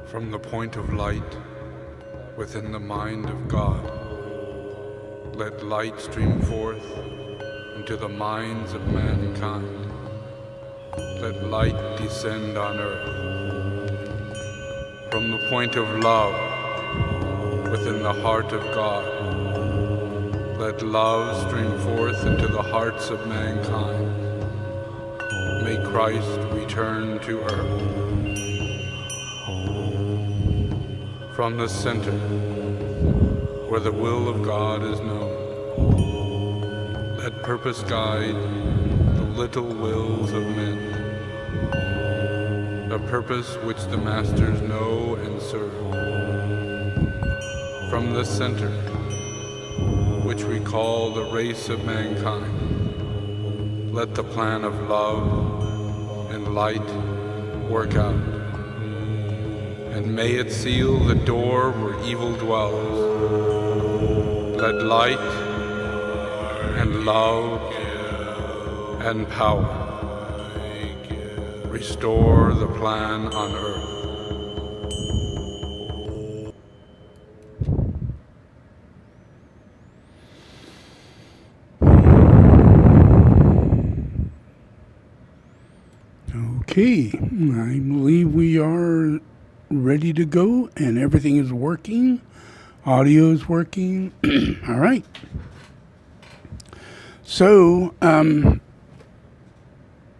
from the point of light within the mind of God. Let light stream forth into the minds of mankind. Let light descend on earth. From the point of love within the heart of God, let love stream forth into the hearts of mankind. May Christ return to earth. From the center, where the will of God is known, let purpose guide the little wills of men, a purpose which the masters know and serve. From the center, which we call the race of mankind, let the plan of love and light work out. And may it seal the door where evil dwells. Let light and love and power restore the plan on earth. Okay, I believe we are ready to go and everything is working. Audio is working. All right. So,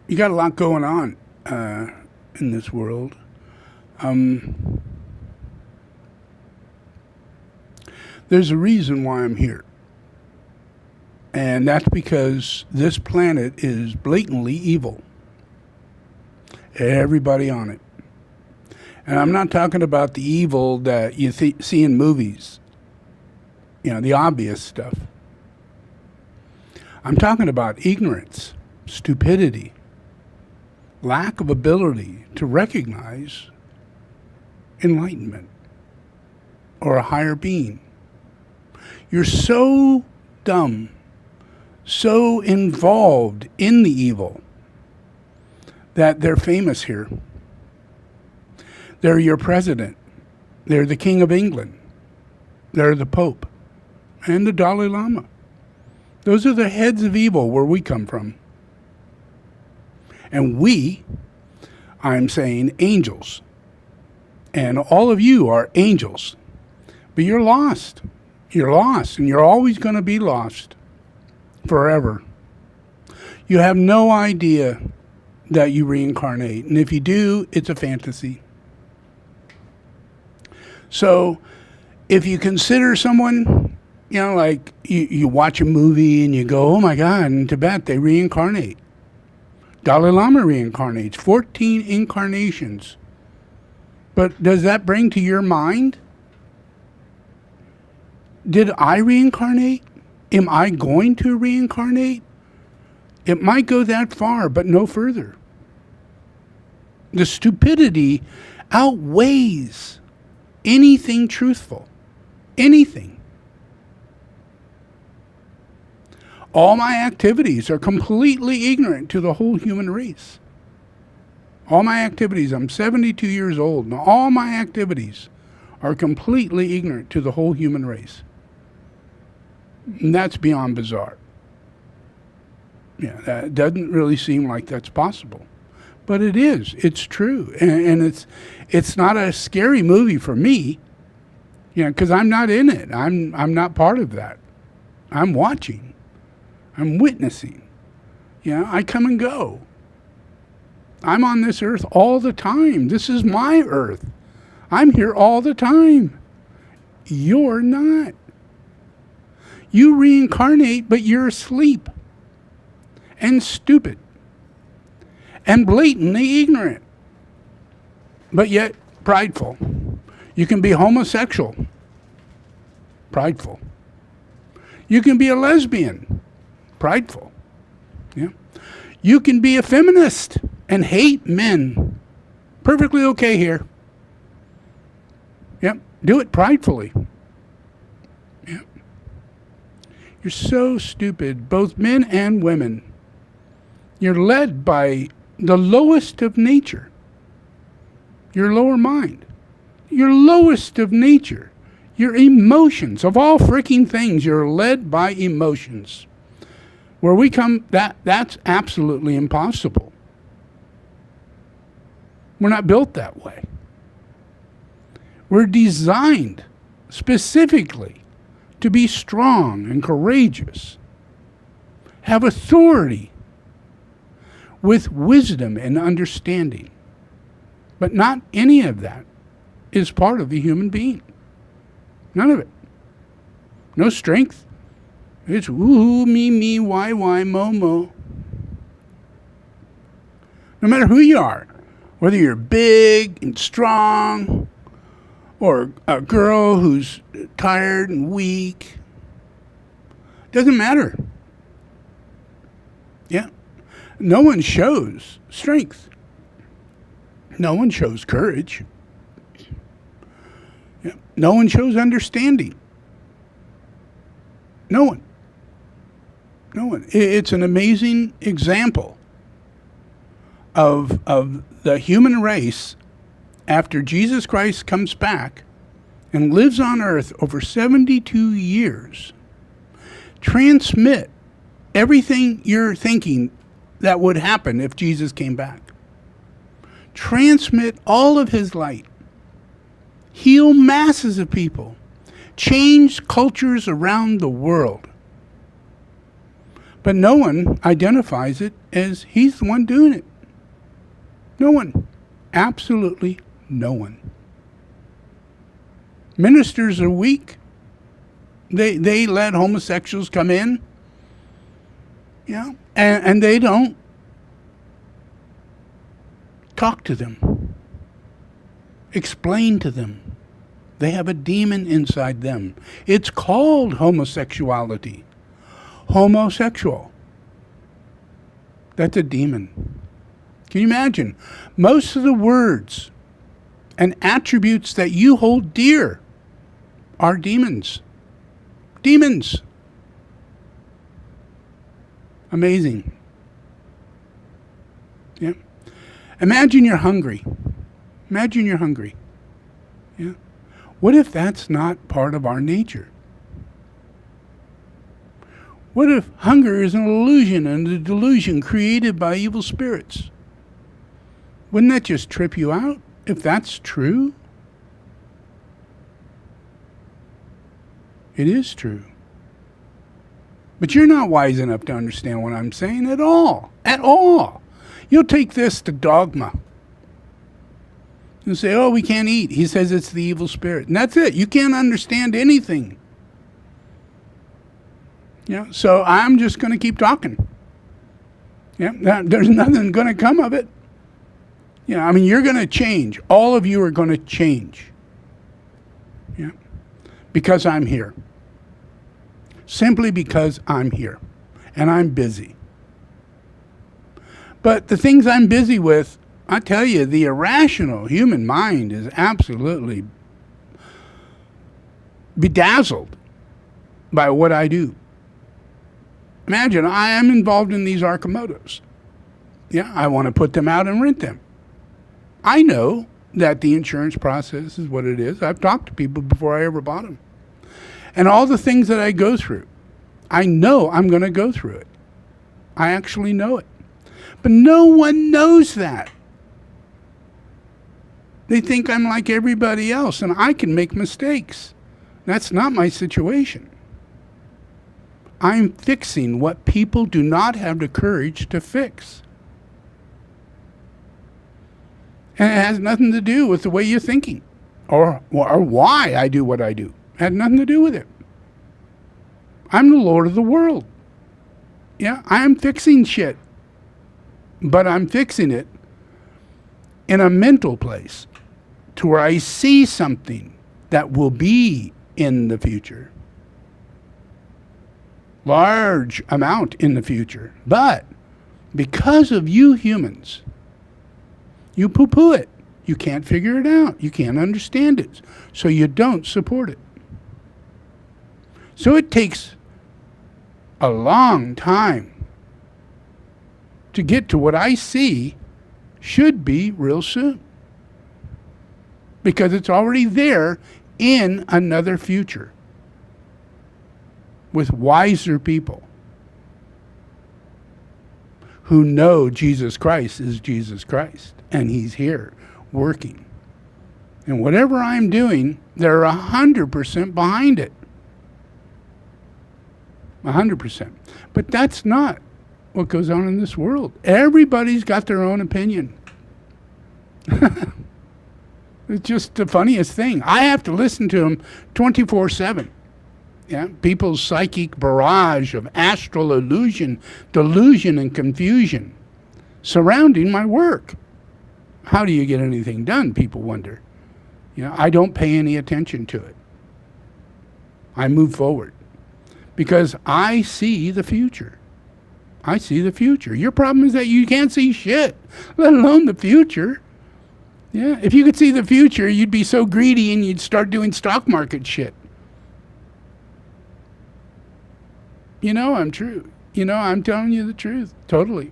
you got a lot going on in this world. There's a reason why I'm here. And that's because this planet is blatantly evil. Everybody on it. And I'm not talking about the evil that you see in movies, you know, the obvious stuff. I'm talking about ignorance, stupidity, lack of ability to recognize enlightenment or a higher being. You're so dumb, so involved in the evil that they're famous here. They're your president. They're the King of England. They're the Pope and the Dalai Lama. Those are the heads of evil where we come from. And we, I'm saying angels. And all of you are angels. But you're lost. You're lost, and you're always going to be lost forever. You have no idea that you reincarnate. And if you do, it's a fantasy. So if you consider someone, you know, like you watch a movie and you go, oh my God, in Tibet they reincarnate. Dalai Lama reincarnates, 14 incarnations. But does that bring to your mind? Did I reincarnate? Am I going to reincarnate? It might go that far, but no further. The stupidity outweighs anything truthful. Anything. All my activities are completely ignorant to the whole human race. All my activities, I'm 72 years old, and all my activities are completely ignorant to the whole human race. And that's beyond bizarre. Yeah, that doesn't really seem like that's possible. But it is. It's true. And it's not a scary movie for me, you know, because I'm not in it. I'm not part of that. I'm watching. I'm witnessing. You know, I come and go. I'm on this earth all the time. This is my earth. I'm here all the time. You're not. You reincarnate, but you're asleep and stupid and blatantly ignorant, but yet prideful. You can be homosexual, prideful. You can be a lesbian, prideful. Yeah. You can be a feminist and hate men. Perfectly okay here. Yep. Do it pridefully. Yep. You're so stupid, both men and women. You're led by the lowest of nature, your lower mind. your lowest of nature, your emotions. Of all freaking things, you're led by emotions. Where we come, that's absolutely impossible. We're not built that way. We're designed specifically to be strong and courageous, have authority with wisdom and understanding. But not any of that is part of the human being. None of it. No strength. It's woo, me, why, mo. No matter who you are, whether you're big and strong, or a girl who's tired and weak, doesn't matter. Yeah. No one shows strength. No one shows courage. Yeah. No one shows understanding. No one. No one. It's an amazing example of the human race after Jesus Christ comes back and lives on earth over 72 years. Transmit everything you're thinking that would happen if Jesus came back. Transmit all of his light. Heal masses of people. Change cultures around the world. But no one identifies it as he's the one doing it. No one. Absolutely no one. Ministers are weak. They let homosexuals come in. Yeah. And they don't talk to them. Explain to them. They have a demon inside them. It's called homosexuality. Homosexual. That's a demon. Can you imagine? Most of the words and attributes that you hold dear are demons. Demons. Amazing. Yeah. Imagine you're hungry. Imagine you're hungry. Yeah. What if that's not part of our nature? What if hunger is an illusion and a delusion created by evil spirits? Wouldn't that just trip you out if that's true? It is true. But you're not wise enough to understand what I'm saying at all. At all. You'll take this to dogma. And say, oh, we can't eat. He says it's the evil spirit. And that's it. You can't understand anything. Yeah. So I'm just going to keep talking. Yeah. There's nothing going to come of it. Yeah. I mean, you're going to change. All of you are going to change. Yeah. Because I'm here. Simply because I'm here. And I'm busy. But the things I'm busy with, I tell you, the irrational human mind is absolutely bedazzled by what I do. Imagine, I am involved in these Archimotos. Yeah, I want to put them out and rent them. I know that the insurance process is what it is. I've talked to people before I ever bought them. And all the things that I go through, I know I'm going to go through it. I actually know it. But no one knows that. They think I'm like everybody else and I can make mistakes. That's not my situation. I'm fixing what people do not have the courage to fix. And it has nothing to do with the way you're thinking or why I do what I do. It had nothing to do with it. I'm the Lord of the world. Yeah, I'm fixing shit. But I'm fixing it in a mental place to where I see something that will be in the future. Large amount in the future. But because of you humans, you poo-poo it. You can't figure it out. You can't understand it. So you don't support it. So it takes a long time to get to what I see should be real soon. because it's already there in another future with wiser people who know Jesus Christ is Jesus Christ, and He's here working. And whatever I'm doing, they're 100% behind it. 100%. But that's not what goes on in this world. Everybody's got their own opinion. It's just the funniest thing. I have to listen to them 24/7. Yeah, people's psychic barrage of astral illusion, delusion, and confusion surrounding my work. How do you get anything done, people wonder. I don't pay any attention to it. I move forward because I see the future. I see the future. Your problem is that you can't see shit, let alone the future. Yeah, if you could see the future, you'd be so greedy and you'd start doing stock market shit. I'm true. I'm telling you the truth. Totally.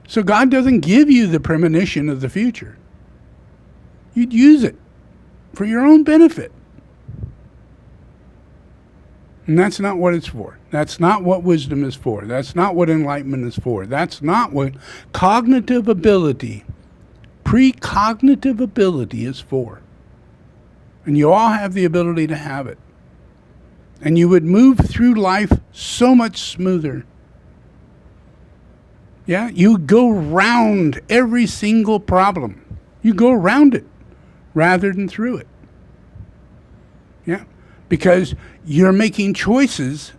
So God doesn't give you the premonition of the future. You'd use it for your own benefit. And that's not what it's for. That's not what wisdom is for. That's not what enlightenment is for. That's not what cognitive ability, precognitive ability is for. And you all have the ability to have it. And you would move through life so much smoother. Yeah, you go around every single problem. You go around it rather than through it. Yeah, because you're making choices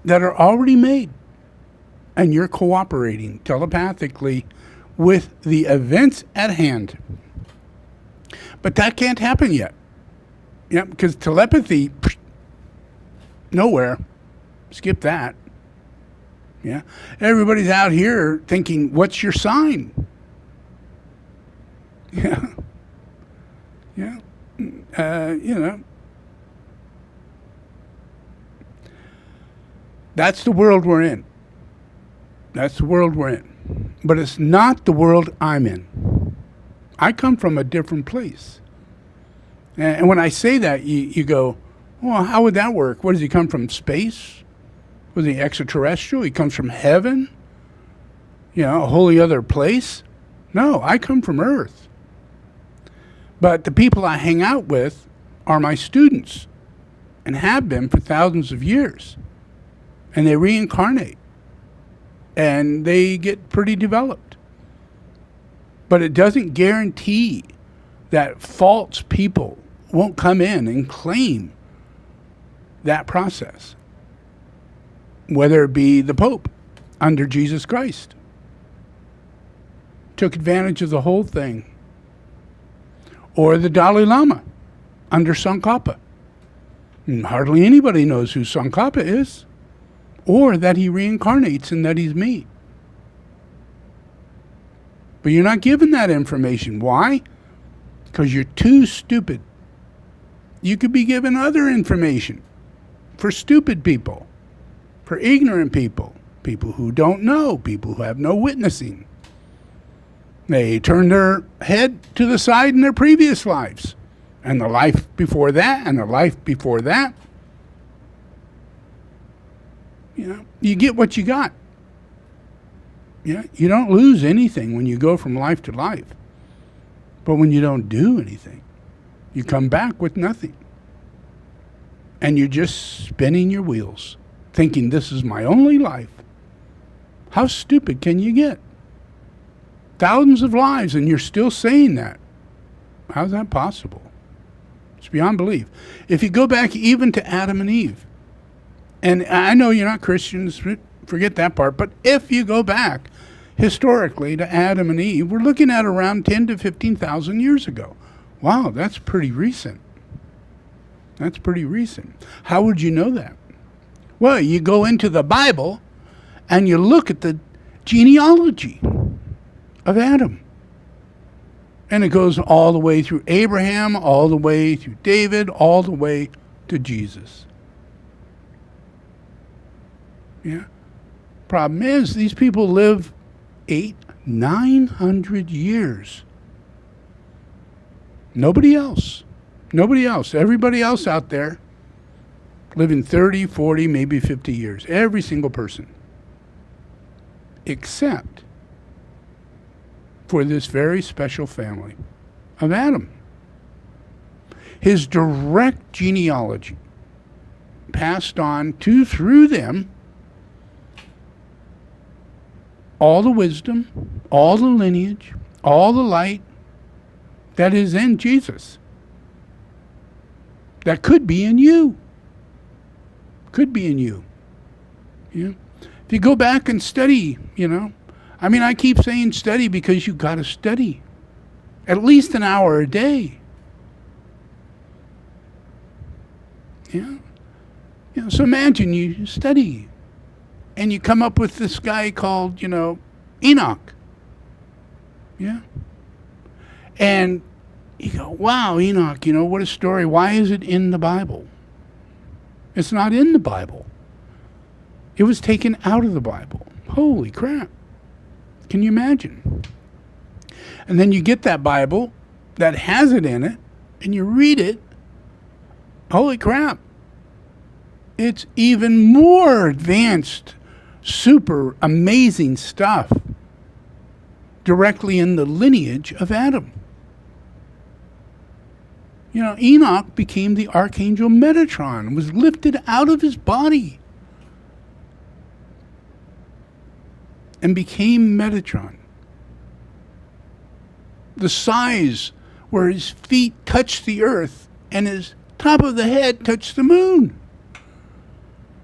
that are already made. And you're cooperating telepathically with the events at hand. But that can't happen yet. Yeah, because telepathy, nowhere. Skip that. Yeah. Everybody's out here thinking, what's your sign? Yeah. Yeah. That's the world we're in. That's the world we're in. But it's not the world I'm in. I come from a different place. And when I say that, you go, well, how would that work? What, does he come from space? Was he extraterrestrial? He comes from heaven? A wholly other place? No, I come from Earth. But the people I hang out with are my students and have been for thousands of years. And they reincarnate. And they get pretty developed. But it doesn't guarantee that false people won't come in and claim that process. Whether it be the Pope under Jesus Christ. Took advantage of the whole thing. Or the Dalai Lama under Tsongkhapa. And hardly anybody knows who Tsongkhapa is. Or that he reincarnates and that he's me. But you're not given that information. Why? Because you're too stupid. You could be given other information for stupid people, for ignorant people, people who don't know, people who have no witnessing. They turn their head to the side in their previous lives, and the life before that, and the life before that. You get what you got. You don't lose anything when you go from life to life. But when you don't do anything, you come back with nothing. And you're just spinning your wheels, thinking this is my only life. How stupid can you get? Thousands of lives and you're still saying that. How's that possible? It's beyond belief. If you go back even to Adam and Eve, and I know you're not Christians, forget that part, but if you go back historically to Adam and Eve, we're looking at around 10 to 15,000 years ago. Wow, that's pretty recent. That's pretty recent. How would you know that? Well, you go into the Bible and you look at the genealogy of Adam. And it goes all the way through Abraham, all the way through David, all the way to Jesus. Yeah. Problem is, these people live 900 years Nobody else. Nobody else. Everybody else out there living 30, 40, maybe 50 years. Every single person. Except for this very special family of Adam. His direct genealogy passed on to, through them, all the wisdom, all the lineage, all the light that is in Jesus. That could be in you. Could be in you. Yeah. If you go back and study, I keep saying study because you got to study. At least an hour a day. Yeah. So imagine you study and you come up with this guy called, Enoch. Yeah. And you go, wow, Enoch, what a story. Why is it in the Bible? It's not in the Bible. It was taken out of the Bible. Holy crap. Can you imagine? And then you get that Bible that has it in it, and you read it. Holy crap. It's even more advanced, super amazing stuff directly in the lineage of Adam. Enoch became the archangel Metatron, was lifted out of his body and became Metatron. The size where his feet touched the earth and his top of the head touched the moon.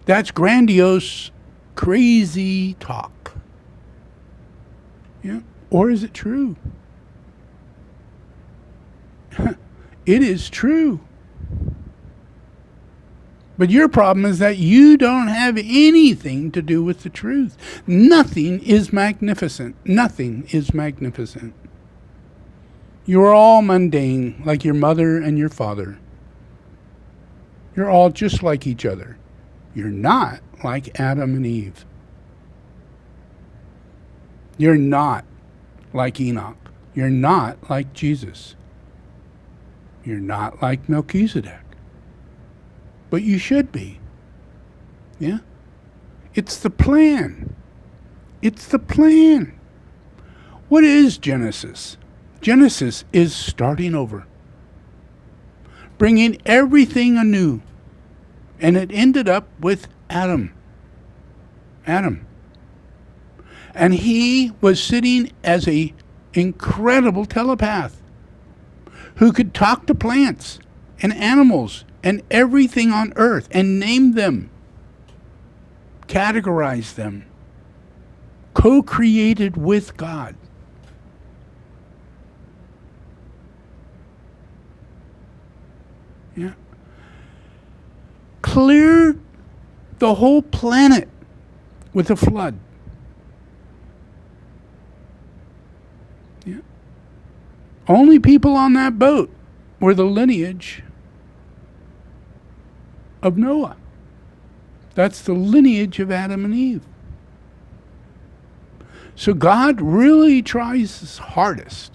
That's grandiose, crazy talk. Yeah? Or is it true? It is true. But your problem is that you don't have anything to do with the truth. Nothing is magnificent. Nothing is magnificent. You are all mundane, like your mother and your father. You're all just like each other. You're not like Adam and Eve. You're not like Enoch. You're not like Jesus. You're not like Melchizedek. But you should be. Yeah? It's the plan. It's the plan. What is Genesis? Genesis is starting over. Bringing everything anew. And it ended up with Adam. Adam. And he was sitting as an incredible telepath who could talk to plants and animals and everything on earth and name them, categorize them, co-created with God. Yeah. Cleared the whole planet with a flood. Yeah. Only people on that boat were the lineage of Noah. That's the lineage of Adam and Eve. So God really tries his hardest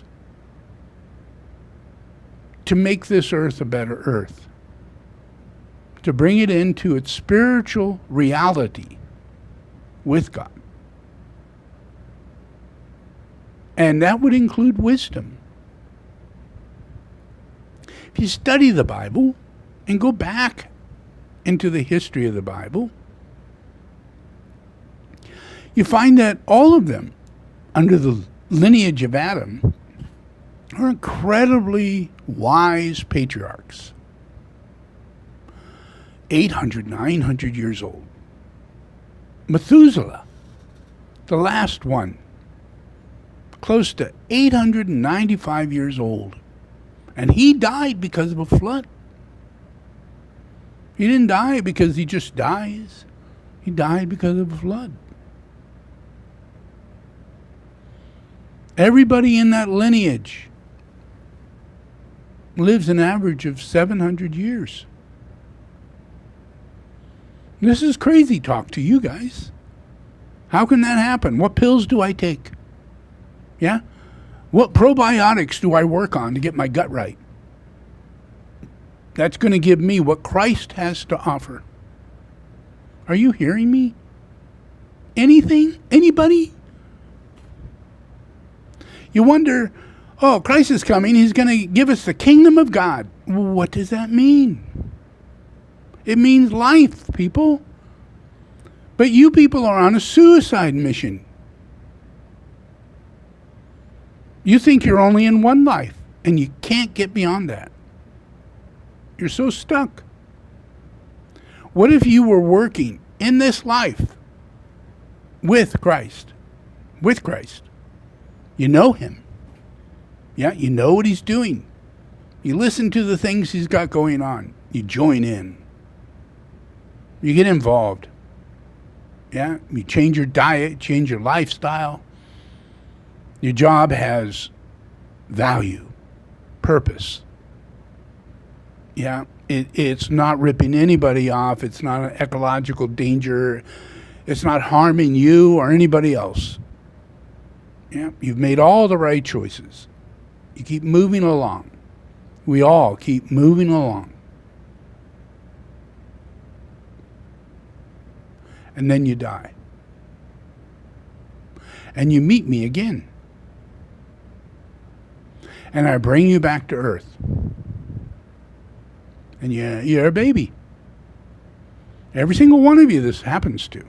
to make this earth a better earth, to bring it into its spiritual reality with God. And that would include wisdom. If you study the Bible and go back into the history of the Bible, you find that all of them, under the lineage of Adam, are incredibly wise patriarchs. 800, 900 years old. Methuselah, the last one, close to 895 years old. And he died because of a flood. He didn't die because he just dies. He died because of a flood. Everybody in that lineage lives an average of 700 years. This is crazy talk to you guys. How can that happen? What pills do I take? Yeah? What probiotics do I work on to get my gut right? That's going to give me what Christ has to offer. Are you hearing me? Anything? Anybody? You wonder, oh, Christ is coming. He's going to give us the kingdom of God. What does that mean? It means life, people. But you people are on a suicide mission. You think you're only in one life, and you can't get beyond that. You're so stuck. What if you were working in this life with Christ? With Christ. You know him. Yeah, you know what he's doing. You listen to the things he's got going on. You join in. You get involved. Yeah, you change your diet, change your lifestyle. Your job has value, purpose. Yeah, it's not ripping anybody off. It's not an ecological danger. It's not harming you or anybody else. Yeah, you've made all the right choices. You keep moving along. We all keep moving along. And then you die. And you meet me again. And I bring you back to earth. And you're a baby. Every single one of you this happens to.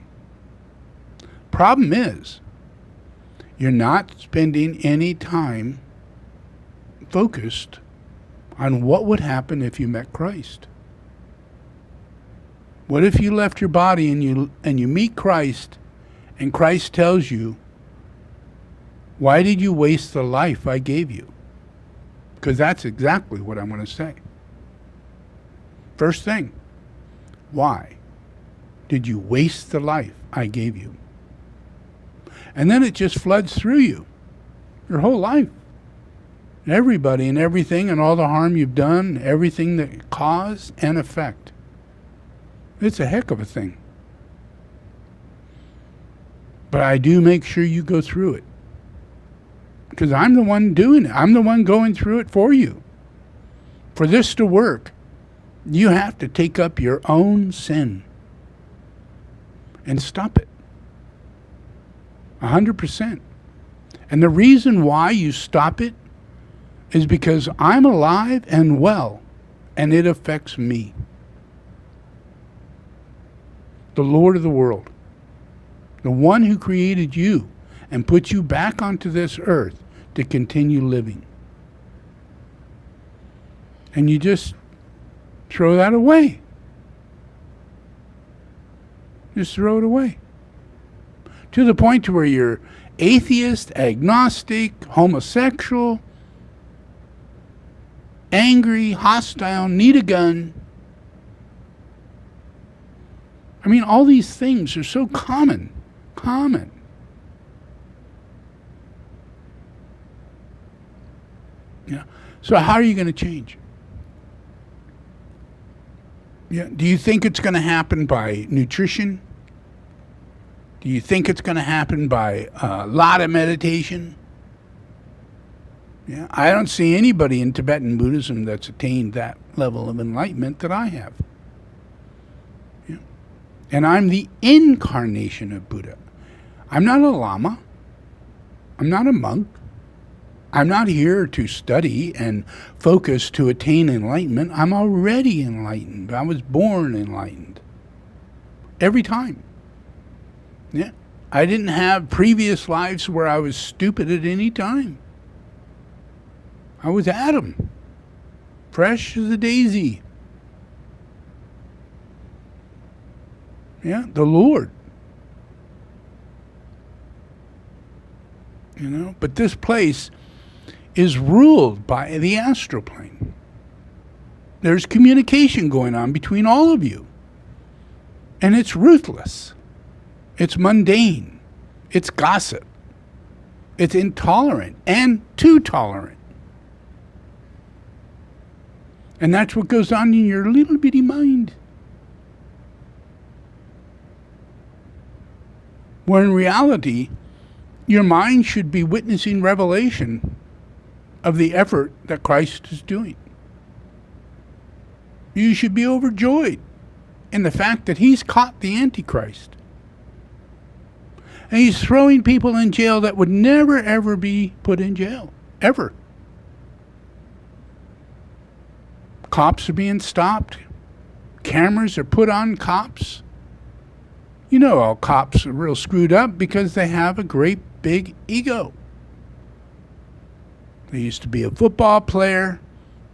Problem is, you're not spending any time focused on what would happen if you met Christ. What if you left your body and you meet Christ, and Christ tells you, why did you waste the life I gave you? Because that's exactly what I'm going to say. First thing, why did you waste the life I gave you? And then it just floods through you, your whole life. Everybody and everything and all the harm you've done, everything that cause and effect. It's a heck of a thing. But I do make sure you go through it. Because I'm the one doing it. I'm the one going through it for you. For this to work, you have to take up your own sin and stop it. 100%. And the reason why you stop it is because I'm alive and well, and it affects me. The Lord of the world, the one who created you and put you back onto this earth to continue living. And you just throw that away. Just throw it away. To the point to where you're atheist, agnostic, homosexual, angry, hostile, need a gun. I mean, all these things are so common. Yeah. So how are you going to change? Yeah. Do you think it's going to happen by nutrition? Do you think it's going to happen by a lot of meditation? Yeah. I don't see anybody in Tibetan Buddhism that's attained that level of enlightenment that I have. Yeah. And I'm the incarnation of Buddha. I'm not a lama. I'm not a monk. I'm not here to study and focus to attain enlightenment. I'm already enlightened. I was born enlightened. Every time. Yeah. I didn't have previous lives where I was stupid at any time. I was Adam. Fresh as a daisy. Yeah, the Lord. You know, but this place is ruled by the astral plane. There's communication going on between all of you. And it's ruthless. It's mundane. It's gossip. It's intolerant and too tolerant. And that's what goes on in your little bitty mind. Where in reality, your mind should be witnessing revelation of the effort that Christ is doing. You should be overjoyed in the fact that he's caught the Antichrist. And he's throwing people in jail that would never, ever be put in jail. Ever. Cops are being stopped. Cameras are put on cops. You know all cops are real screwed up because they have a great big ego. They used to be a football player.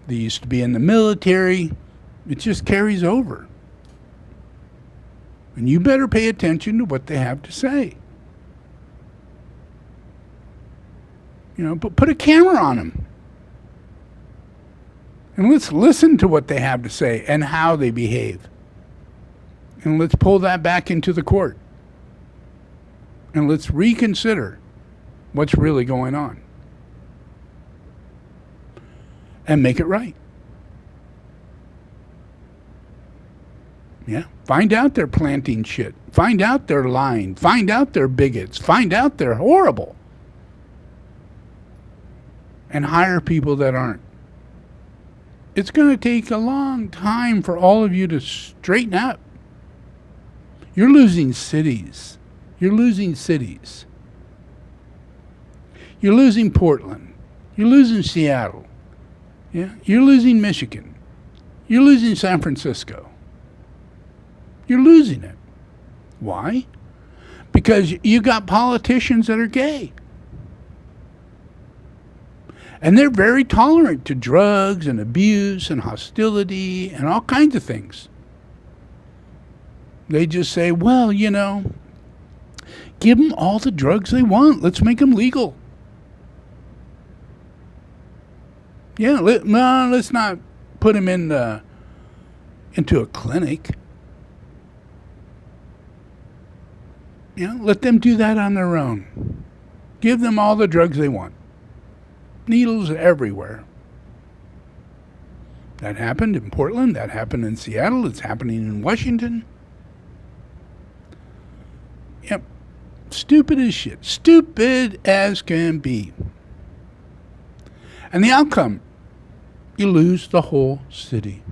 They used to be in the military. It just carries over. And you better pay attention to what they have to say. You know, but put a camera on them. And let's listen to what they have to say and how they behave. And let's pull that back into the court. And let's reconsider what's really going on. And make it right. Yeah. Find out they're planting shit. Find out they're lying. Find out they're bigots. Find out they're horrible. And hire people that aren't. It's going to take a long time for all of you to straighten up. You're losing cities. You're losing cities. You're losing Portland. You're losing Seattle. Yeah, you're losing Michigan. You're losing San Francisco. You're losing it. Why? Because you got politicians that are gay. And they're very tolerant to drugs and abuse and hostility and all kinds of things. They just say, well, you know, give them all the drugs they want. Let's make them legal. Yeah, let's not put them into a clinic. You know, let them do that on their own. Give them all the drugs they want. Needles everywhere. That happened in Portland. That happened in Seattle. It's happening in Washington. Yep. Stupid as shit. Stupid as can be. And the outcome, you lose the whole city.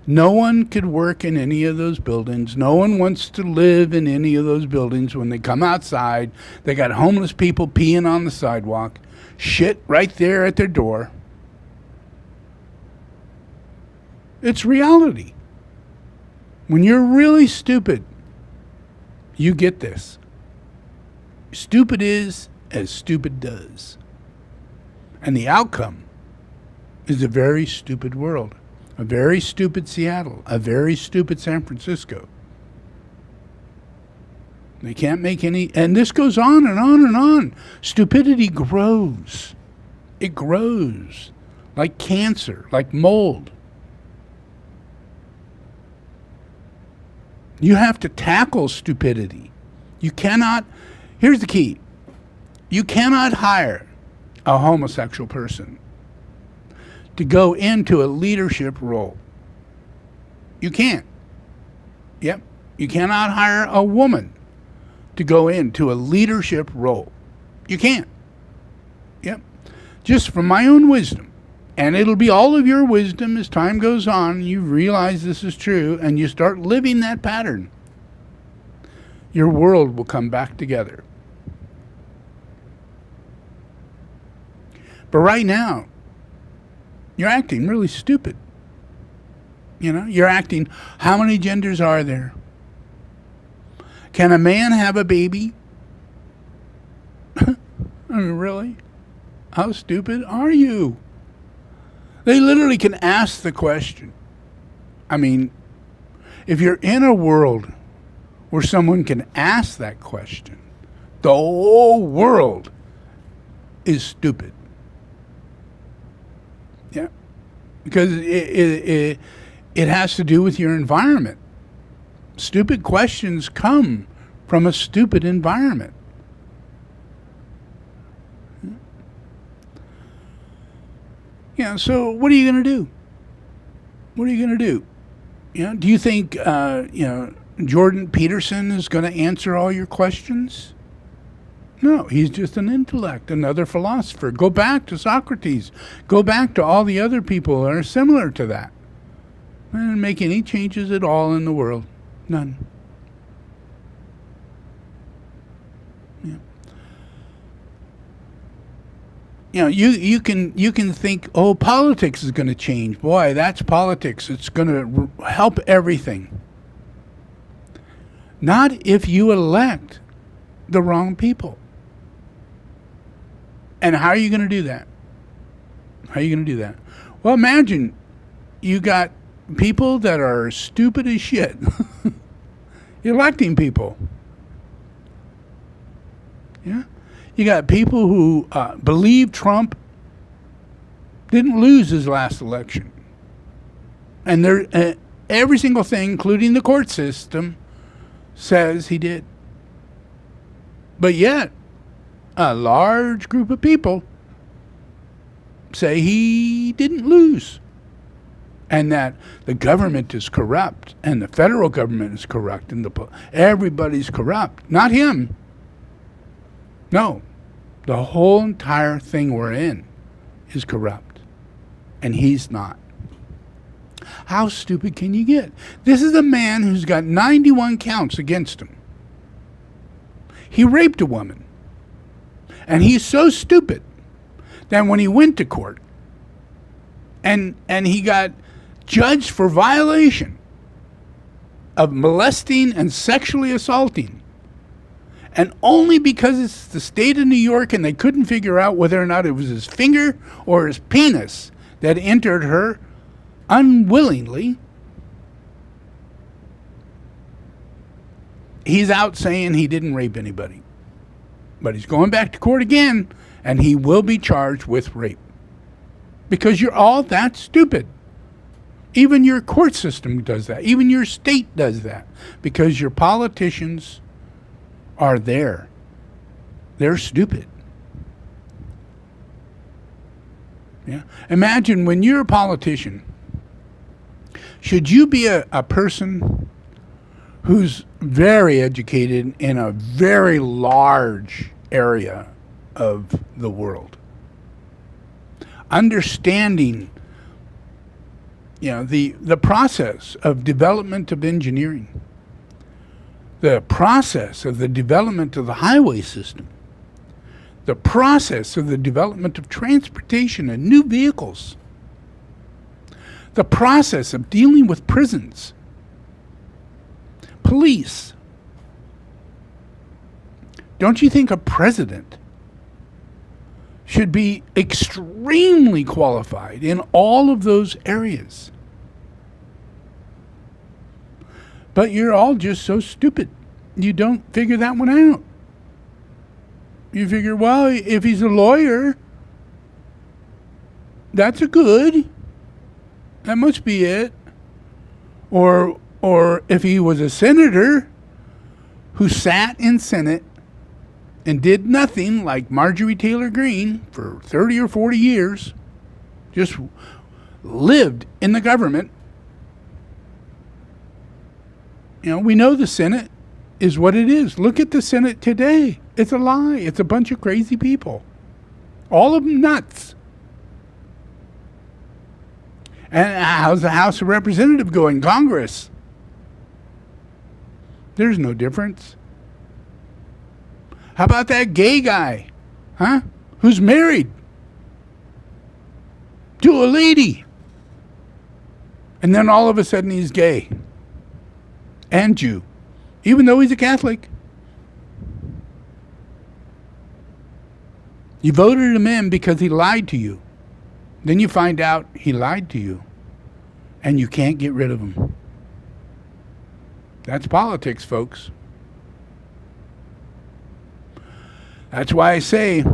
No one could work in any of those buildings. No one wants to live in any of those buildings. When they come outside, they got homeless people peeing on the sidewalk. Shit right there at their door. It's reality. When you're really stupid, you get this. Stupid is as stupid does. And the outcome is a very stupid world. A very stupid Seattle. A very stupid San Francisco. They can't make any... And this goes on and on and on. Stupidity grows. It grows. Like cancer. Like mold. You have to tackle stupidity. You cannot... Here's the key. You cannot hire a homosexual person to go into a leadership role. You can't. Yep. You cannot hire a woman to go into a leadership role. You can't. Yep. Just from my own wisdom. And it'll be all of your wisdom as time goes on. You realize this is true and you start living that pattern. Your world will come back together. But right now, you're acting really stupid. You know, you're acting, how many genders are there? Can a man have a baby? I mean, really? How stupid are you? They literally can ask the question. I mean, if you're in a world where someone can ask that question, the whole world is stupid. Yeah. Because it has to do with your environment. Stupid questions come from a stupid environment. Yeah, so what are you going to do? What are you going to do? You know, do you think Jordan Peterson is going to answer all your questions? No, he's just an intellect, another philosopher. Go back to Socrates. Go back to all the other people that are similar to that. It didn't make any changes at all in the world. None. Yeah. You know, you can think, oh, politics is going to change. Boy, that's politics. It's going to help everything. Not if you elect the wrong people. And how are you going to do that? How are you going to do that? Well, imagine you got people that are stupid as shit electing people. Yeah? You got people who believe Trump didn't lose his last election. And they're, every single thing, including the court system, says he did. But yet, a large group of people say he didn't lose. And that the government is corrupt, and the federal government is corrupt, and everybody's corrupt. Not him. No. The whole entire thing we're in is corrupt. And he's not. How stupid can you get? This is a man who's got 91 counts against him. He raped a woman. And he's so stupid that when he went to court and he got judged for violation of molesting and sexually assaulting, and only because it's the state of New York and they couldn't figure out whether or not it was his finger or his penis that entered her unwillingly, he's out saying he didn't rape anybody. But he's going back to court again, and he will be charged with rape. Because you're all that stupid. Even your court system does that. Even your state does that. Because your politicians are there. They're stupid. Yeah. Imagine when you're a politician, should you be a person who's very educated in a very large area of the world, understanding, you know, the process of development of engineering, the process of the development of the highway system, the process of the development of transportation and new vehicles, the process of dealing with prisons, police. Don't you think a president should be extremely qualified in all of those areas? But you're all just so stupid. You don't figure that one out. You figure, well, if he's a lawyer, that's a good. That must be it. Or if he was a senator who sat in Senate and did nothing, like Marjorie Taylor Greene for 30 or 40 years, just lived in the government. You know, we know the Senate is what it is. Look at the Senate today. It's a lie. It's a bunch of crazy people. All of them nuts. And how's the House of Representatives going? Congress? There's no difference. How about that gay guy? Huh? Who's married to a lady. And then all of a sudden he's gay. And Jew. Even though he's a Catholic. You voted him in because he lied to you. Then you find out he lied to you. And you can't get rid of him. That's politics, folks. That's why I say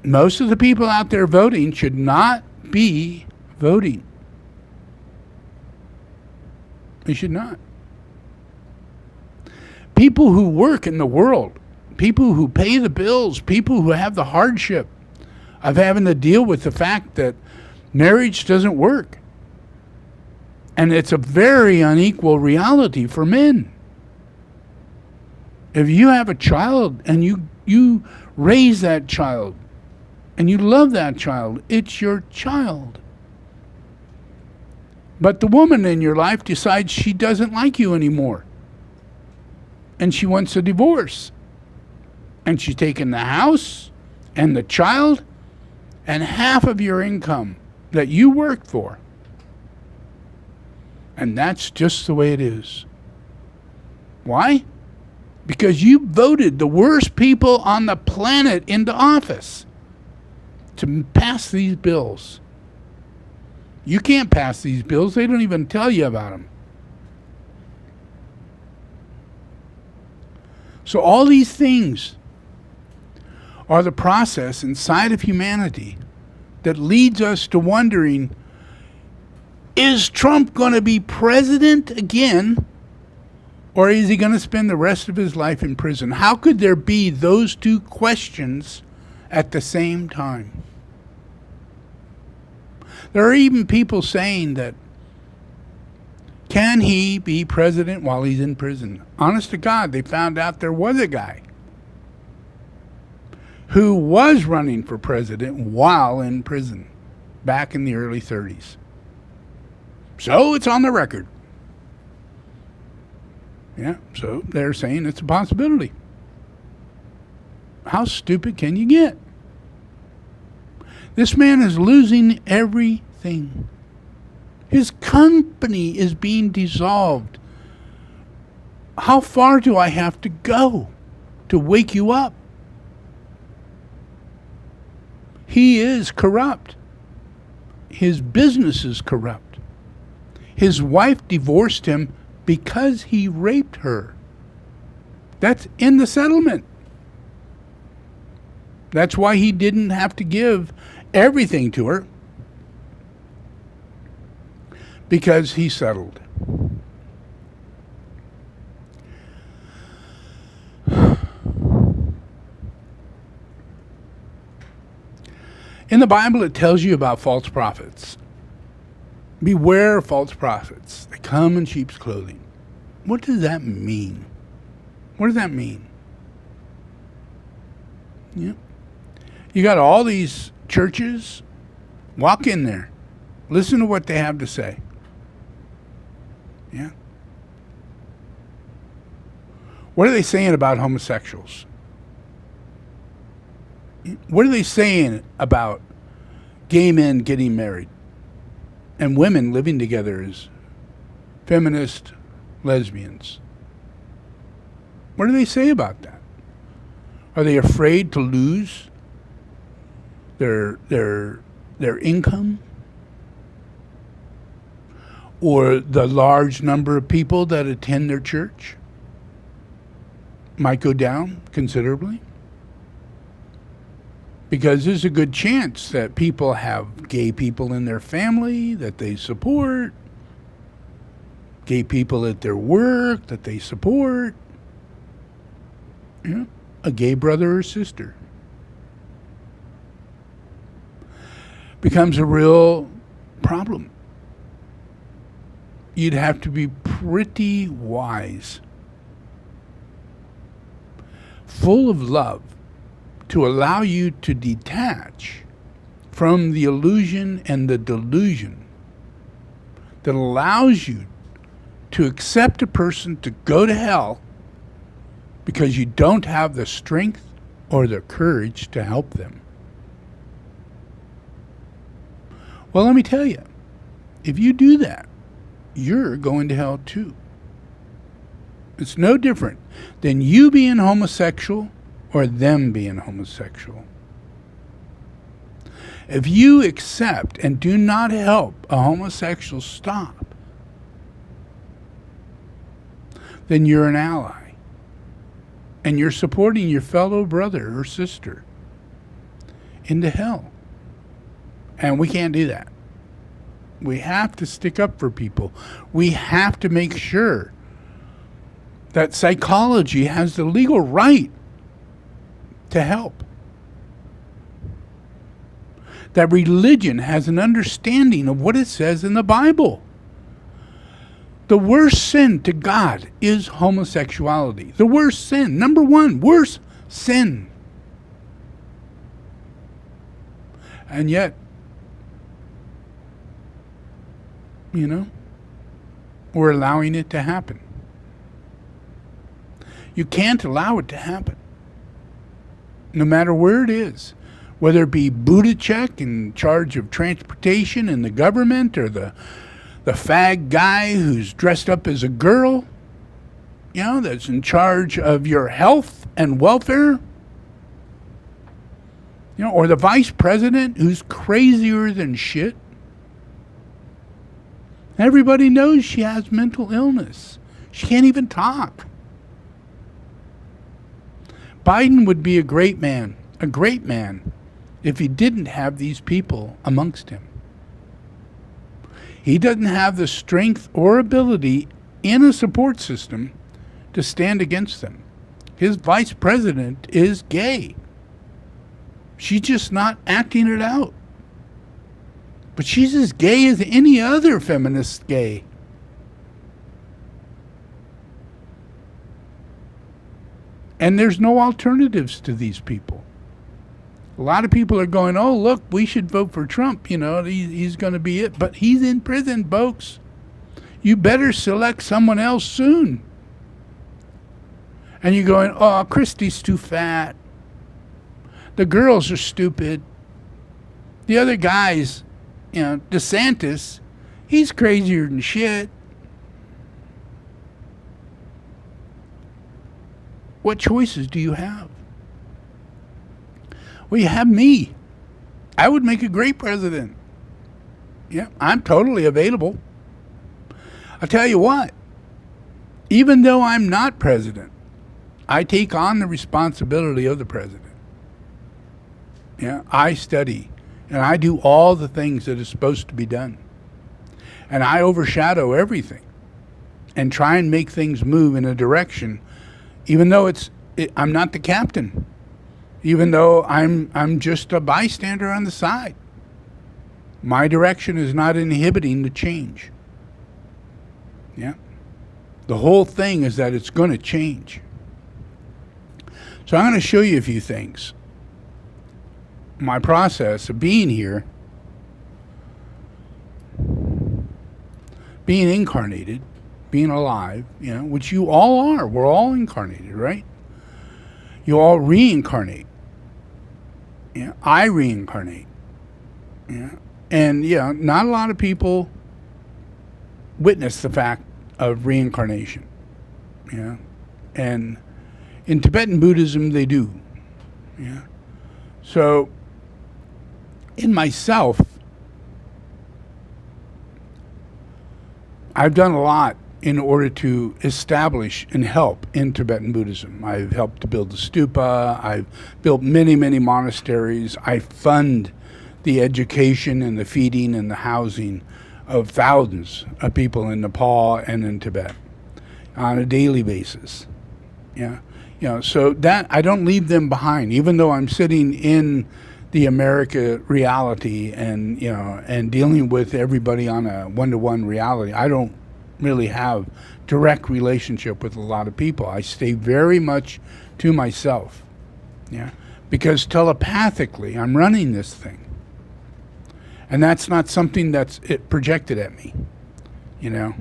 most of the people out there voting should not be voting. They should not. People who work in the world, people who pay the bills, people who have the hardship of having to deal with the fact that marriage doesn't work. And it's a very unequal reality for men. If you have a child and you raise that child and you love that child, it's your child. But the woman in your life decides she doesn't like you anymore. And she wants a divorce. And she's taken the house and the child and half of your income that you worked for. And that's just the way it is. Why? Because you voted the worst people on the planet into office to pass these bills. You can't pass these bills. They don't even tell you about them. So all these things are the process inside of humanity that leads us to wondering, is Trump going to be president again, or is he going to spend the rest of his life in prison? How could there be those two questions at the same time? There are even people saying that, can he be president while he's in prison? Honest to God, they found out there was a guy who was running for president while in prison back in the early 30s. So it's on the record. Yeah, so they're saying it's a possibility. How stupid can you get? This man is losing everything. His company is being dissolved. How far do I have to go to wake you up? He is corrupt. His business is corrupt. His wife divorced him because he raped her. That's in the settlement. That's why he didn't have to give everything to her, because he settled. In the Bible, it tells you about false prophets. Beware of false prophets. They come in sheep's clothing. What does that mean? What does that mean? Yeah. You got all these churches. Walk in there. Listen to what they have to say. Yeah. What are they saying about homosexuals? What are they saying about gay men getting married and women living together as feminist lesbians? What do they say about that? Are they afraid to lose their income? Or the large number of people that attend their church might go down considerably? Because there's a good chance that people have gay people in their family that they support, gay people at their work that they support, a gay brother or sister. Becomes a real problem. You'd have to be pretty wise, full of love, to allow you to detach from the illusion and the delusion that allows you to accept a person to go to hell because you don't have the strength or the courage to help them. Well, let me tell you, if you do that, you're going to hell too. It's no different than you being homosexual or them being homosexual. If you accept and do not help a homosexual stop, then you're an ally. And you're supporting your fellow brother or sister into hell. And we can't do that. We have to stick up for people. We have to make sure that psychology has the legal right to help. That religion has an understanding of what it says in the Bible. The worst sin to God is homosexuality. The worst sin. Number one, worst sin. And yet, you know? We're allowing it to happen. You can't allow it to happen. No matter where it is. Whether it be Budacek in charge of transportation in the government, or the fag guy who's dressed up as a girl, you know, that's in charge of your health and welfare. You know, or the vice president who's crazier than shit. Everybody knows she has mental illness. She can't even talk. Biden would be a great man, if he didn't have these people amongst him. He doesn't have the strength or ability in a support system to stand against them. His vice president is gay. She's just not acting it out. But she's as gay as any other feminist gay. And there's no alternatives to these people. A lot of people are going, oh, look, we should vote for Trump. You know, he's going to be it. But he's in prison, folks. You better select someone else soon. And you're going, oh, Christie's too fat. The girls are stupid. The other guys, you know, DeSantis, he's crazier than shit. What choices do you have? Well, you have me. I would make a great president. Yeah, I'm totally available. I'll tell you what, even though I'm not president, I take on the responsibility of the president. Yeah, I study and I do all the things that are supposed to be done. And I overshadow everything and try and make things move in a direction, even though I'm not the captain, even though I'm just a bystander on the side. My direction is not inhibiting the change. Yeah. The whole thing is that it's going to change. So I'm going to show you a few things. My process of being here, being incarnated, being alive, you know, which you all are. We're all incarnated, right? You all reincarnate. Yeah, I reincarnate. Yeah. And yeah, not a lot of people witness the fact of reincarnation. Yeah. And in Tibetan Buddhism they do. Yeah. So in myself, I've done a lot in order to establish and help in Tibetan Buddhism. I've helped to build the stupa. I've built many, many monasteries. I fund the education and the feeding and the housing of thousands of people in Nepal and in Tibet on a daily basis. Yeah. You know, so that I don't leave them behind, even though I'm sitting in the America reality and, you know, and dealing with everybody on a one-to-one reality. I don't really have direct relationship with a lot of people. I stay very much to myself. Yeah. Because telepathically I'm running this thing. And that's not something that's projected at me. You know,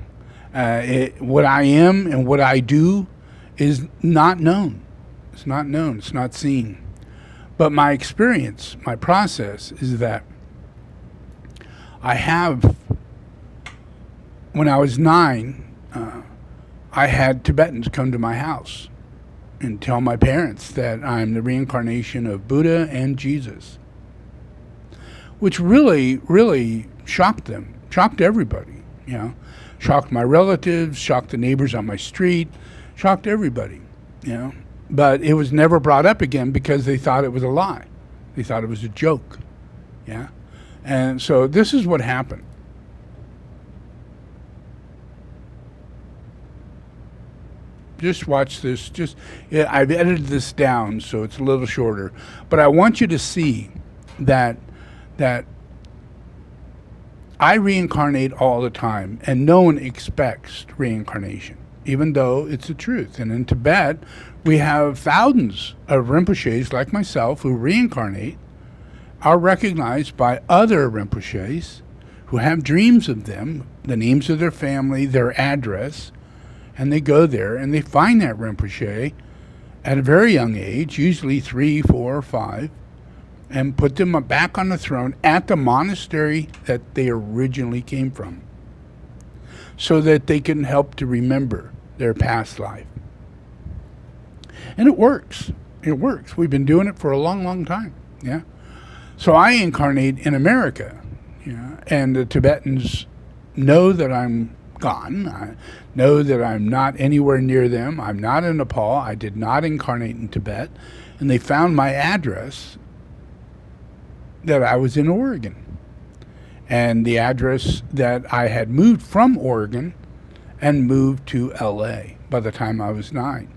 what I am and what I do is not known. It's not known. It's not seen. But my experience, my process is that I have, when I was 9, I had Tibetans come to my house and tell my parents that I'm the reincarnation of Buddha and Jesus, which really, really shocked them, shocked everybody, you know, shocked my relatives, shocked the neighbors on my street, shocked everybody, you know. But it was never brought up again because they thought it was a lie. They thought it was a joke, yeah. And so this is what happened. Just watch this. I've edited this down so it's a little shorter, but I want you to see that I reincarnate all the time, and no one expects reincarnation, even though it's the truth. And in Tibet, we have thousands of Rinpoches like myself who reincarnate, are recognized by other Rinpoches who have dreams of them, the names of their family, their address, and they go there and they find that Rinpoche at a very young age, usually 3, 4, or 5, and put them back on the throne at the monastery that they originally came from, so that they can help to remember their past life. And it works. It works. We've been doing it for a long, long time. Yeah. So I incarnate in America, and the Tibetans know that I'm gone. I know that I'm not anywhere near them. I'm not in Nepal. I did not incarnate in Tibet. And they found my address that I was in Oregon. And the address that I had moved from Oregon and moved to LA by the time I was 9.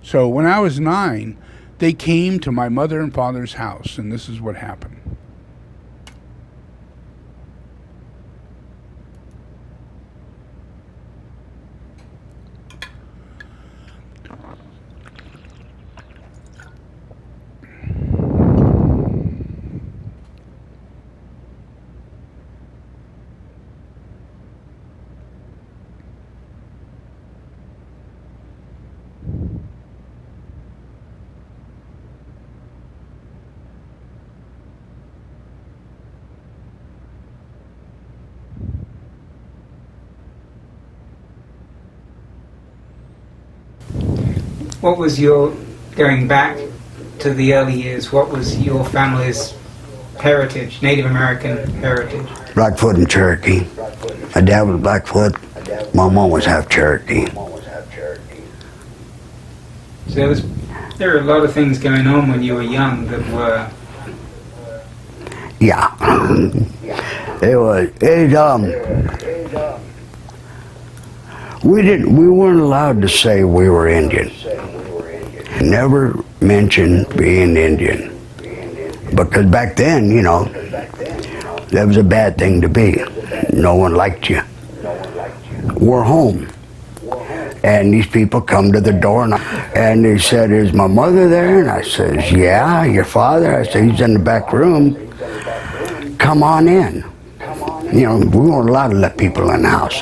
So when I was 9, they came to my mother and father's house, and this is what happened. What was your, going back to the early years, what was your family's heritage, Native American heritage? Blackfoot and Cherokee. My dad was Blackfoot. My mom was half Cherokee. So there were a lot of things going on when you were young that were... Yeah. We weren't allowed to say we were Indian. Never mentioned being Indian. Because back then, that was a bad thing to be. No one liked you. We're home. And these people come to the door and they said, "Is my mother there?" And I says, "Yeah." "Your father?" I said, "He's in the back room. Come on in." We weren't allowed to let people in the house.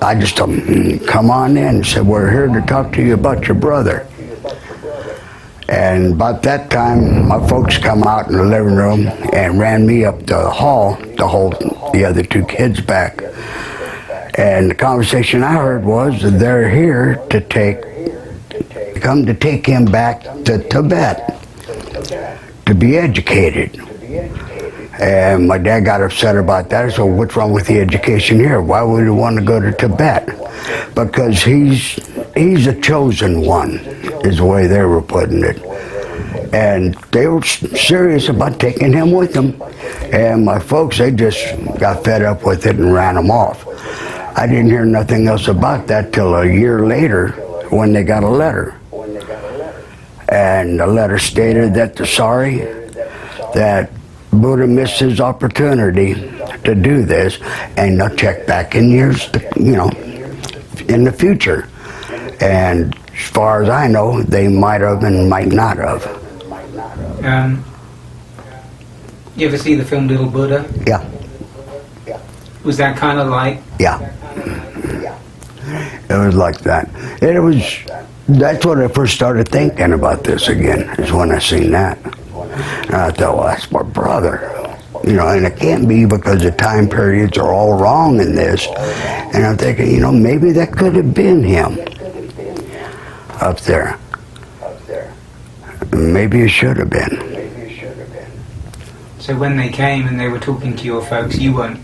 I just told them, "Come on in." And said, "We're here to talk to you about your brother." And about that time, my folks come out in the living room and ran me up the hall to hold the other 2 kids back. And the conversation I heard was that they're here to come to take him back to Tibet to be educated. And my dad got upset about that. So what's wrong with the education here? Why would he want to go to Tibet? Because he's a chosen one, is the way they were putting it. And they were serious about taking him with them. And my folks, they just got fed up with it and ran him off. I didn't hear nothing else about that till a year later when they got a letter. And the letter stated that they're sorry that Buddha missed his opportunity to do this, and they'll check back in years, in the future. And as far as I know, they might have and might not have. You ever see the film Little Buddha? Yeah. Was that kind of like? Yeah. It was like that. That's when I first started thinking about this again, is when I seen that. And I thought, well, that's my brother. And it can't be because the time periods are all wrong in this. And I'm thinking, maybe that could have been him up there. Maybe it should have been. So when they came and they were talking to your folks, you were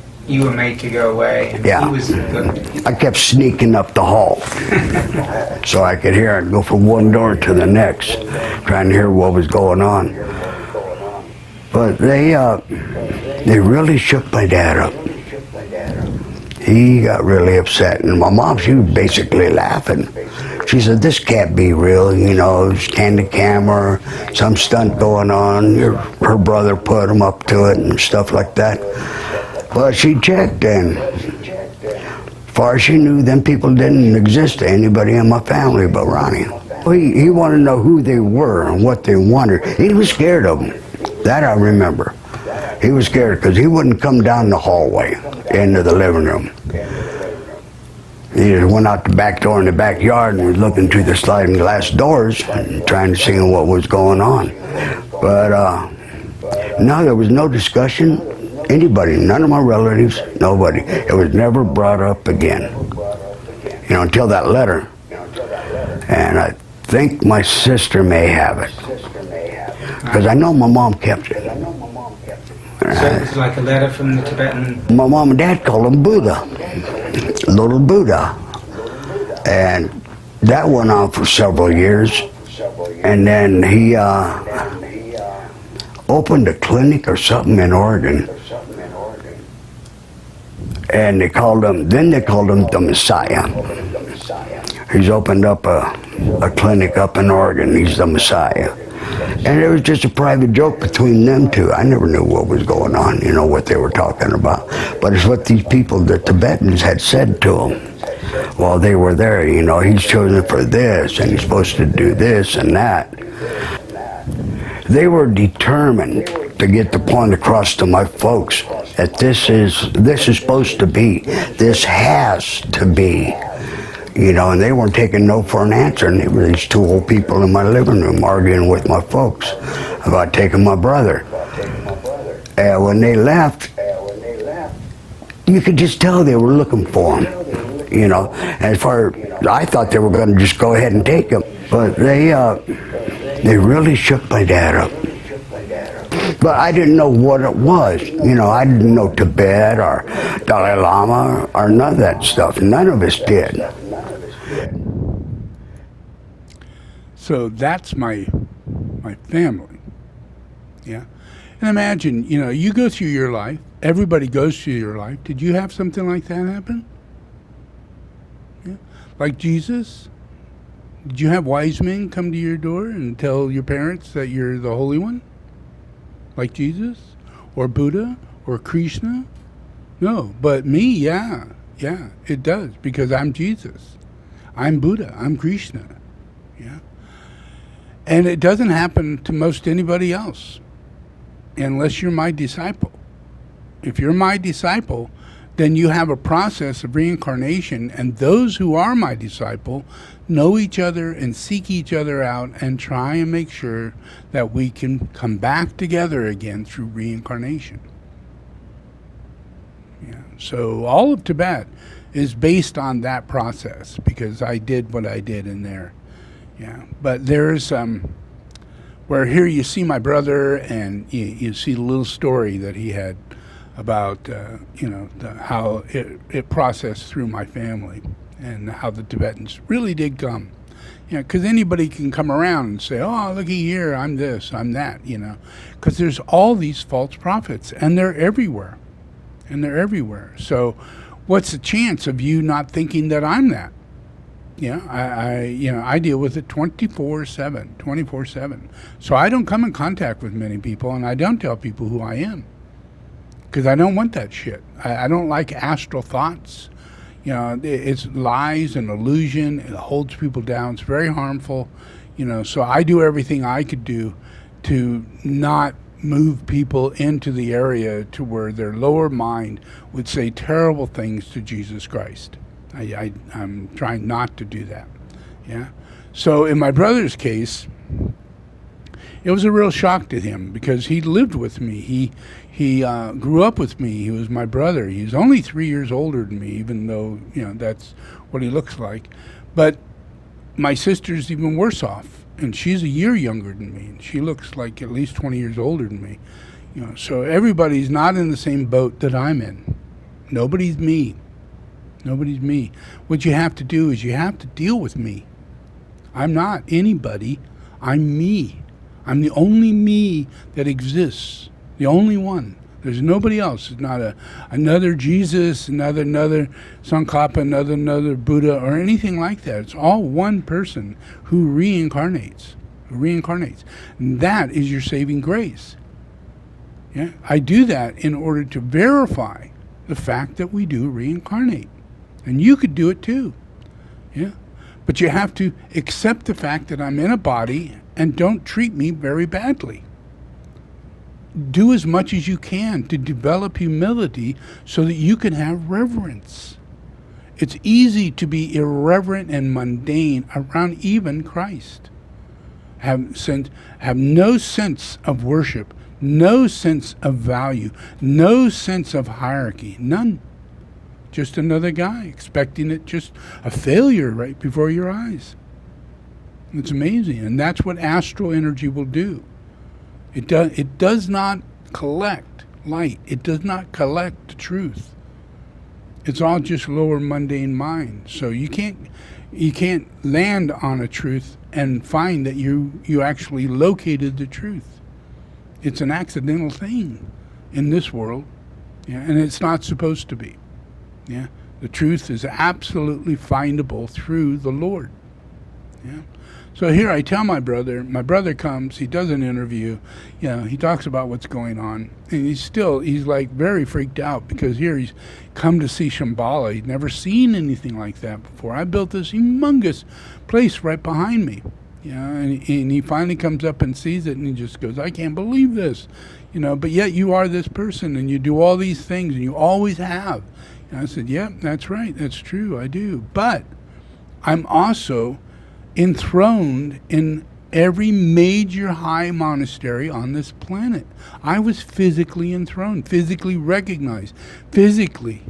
made to go away. And Yeah. he was I kept sneaking up the hall so I could hear it go from one door to the next, trying to hear what was going on. But they really shook my dad up. He got really upset, and my mom, she was basically laughing. She said, "This can't be real, it's candid camera, some stunt going on. Her brother put him up to it and stuff like that." But she checked, and as far as she knew, them people didn't exist to anybody in my family but Ronnie. He wanted to know who they were and what they wanted. He was scared of them. That I remember. He was scared because he wouldn't come down the hallway into the living room. He just went out the back door in the backyard and was looking through the sliding glass doors and trying to see what was going on. But no, there was no discussion. Anybody, none of my relatives, nobody. It was never brought up again. You know, until that letter. And I think my sister may have it. Because I know my mom kept it. So it was like a letter from the Tibetan. My mom and dad called him Buddha. Little Buddha. And that went on for several years. And then he opened a clinic or something in Oregon. And they called him the Messiah. He's opened up a clinic up in Oregon. He's the Messiah. And it was just a private joke between them two. I never knew what was going on, you know, what they were talking about. But it's what these people, the Tibetans, had said to him while they were there. You know, he's chosen for this, and he's supposed to do this and that. They were determined to get the point across to my folks that this is supposed to be. This has to be. You know, and they weren't taking no for an answer. And there were these two old people in my living room arguing with my folks about taking my brother. And when they left, you could just tell they were looking for him. You know, as far as I thought they were going to just go ahead and take him, but they really shook my dad up. But I didn't know what it was. You know, I didn't know Tibet or Dalai Lama or none of that stuff. None of us did. So that's my family. Yeah. And imagine, you know, you go through your life. Everybody goes through your life. Did you have something like that happen? Yeah. Like Jesus? Did you have wise men come to your door and tell your parents that you're the Holy One? Like Jesus? Or Buddha? Or Krishna? No, but me, yeah, it does, because I'm Jesus. I'm Buddha. I'm Krishna. Yeah. And it doesn't happen to most anybody else unless you're my disciple. If you're my disciple, then you have a process of reincarnation, and those who are my disciple know each other and seek each other out and try and make sure that we can come back together again through reincarnation. Yeah. So all of Tibet is based on that process, because I did what I did in there. Yeah. But there's where here you see my brother, and you see the little story that he had about you know, how it processed through my family, and how the Tibetans really did come. You know, because anybody can come around and say, oh, looky here, I'm this, I'm that, you know. Because there's all these false prophets, and they're everywhere. So what's the chance of you not thinking that I'm that? Yeah, I deal with it 24/7. So I don't come in contact with many people, and I don't tell people who I am, because I don't want that shit. I don't like astral thoughts. You know, it's lies and illusion. It holds people down. It's very harmful. You know, so I do everything I could do to not move people into the area to where their lower mind would say terrible things to Jesus Christ. I'm trying not to do that. Yeah. So in my brother's case, it was a real shock to him, because he lived with me. He grew up with me. He was my brother. He's only 3 years older than me, even though, you know, that's what he looks like. But my sister's even worse off, and she's a year younger than me, and she looks like at least 20 years older than me. You know, so everybody's not in the same boat that I'm in. Nobody's me. What you have to do is you have to deal with me. I'm not anybody. I'm me. I'm the only me that exists. The only one. There's nobody else. It's not another Jesus, another Tsongkhapa, another Buddha, or anything like that. It's all one person who reincarnates. And that is your saving grace. Yeah, I do that in order to verify the fact that we do reincarnate. And you could do it too. Yeah. But you have to accept the fact that I'm in a body, and don't treat me very badly. do as much as you can to develop humility so that you can have reverence. It's easy to be irreverent and mundane around even Christ. Have no sense of worship, no sense of value, no sense of hierarchy, none. Just another guy, expecting it, just a failure right before your eyes. It's amazing, and that's what astral energy will do. It does not collect light. It does not collect the truth. It's all just lower mundane mind. So you can't land on a truth and find that you actually located the truth. It's an accidental thing in this world, yeah, and it's not supposed to be. Yeah, the truth is absolutely findable through the Lord. Yeah. So here I tell my brother comes, he does an interview, he talks about what's going on, and he's like very freaked out because here he's come to see Shambhala. He'd never seen anything like that before. I built this humongous place right behind me, and he finally comes up and sees it, and he just goes, I can't believe this, but yet you are this person, and you do all these things, and you always have. And I said, yeah, that's right, that's true, I do, but I'm also enthroned in every major high monastery on this planet. I was physically enthroned, physically recognized, physically,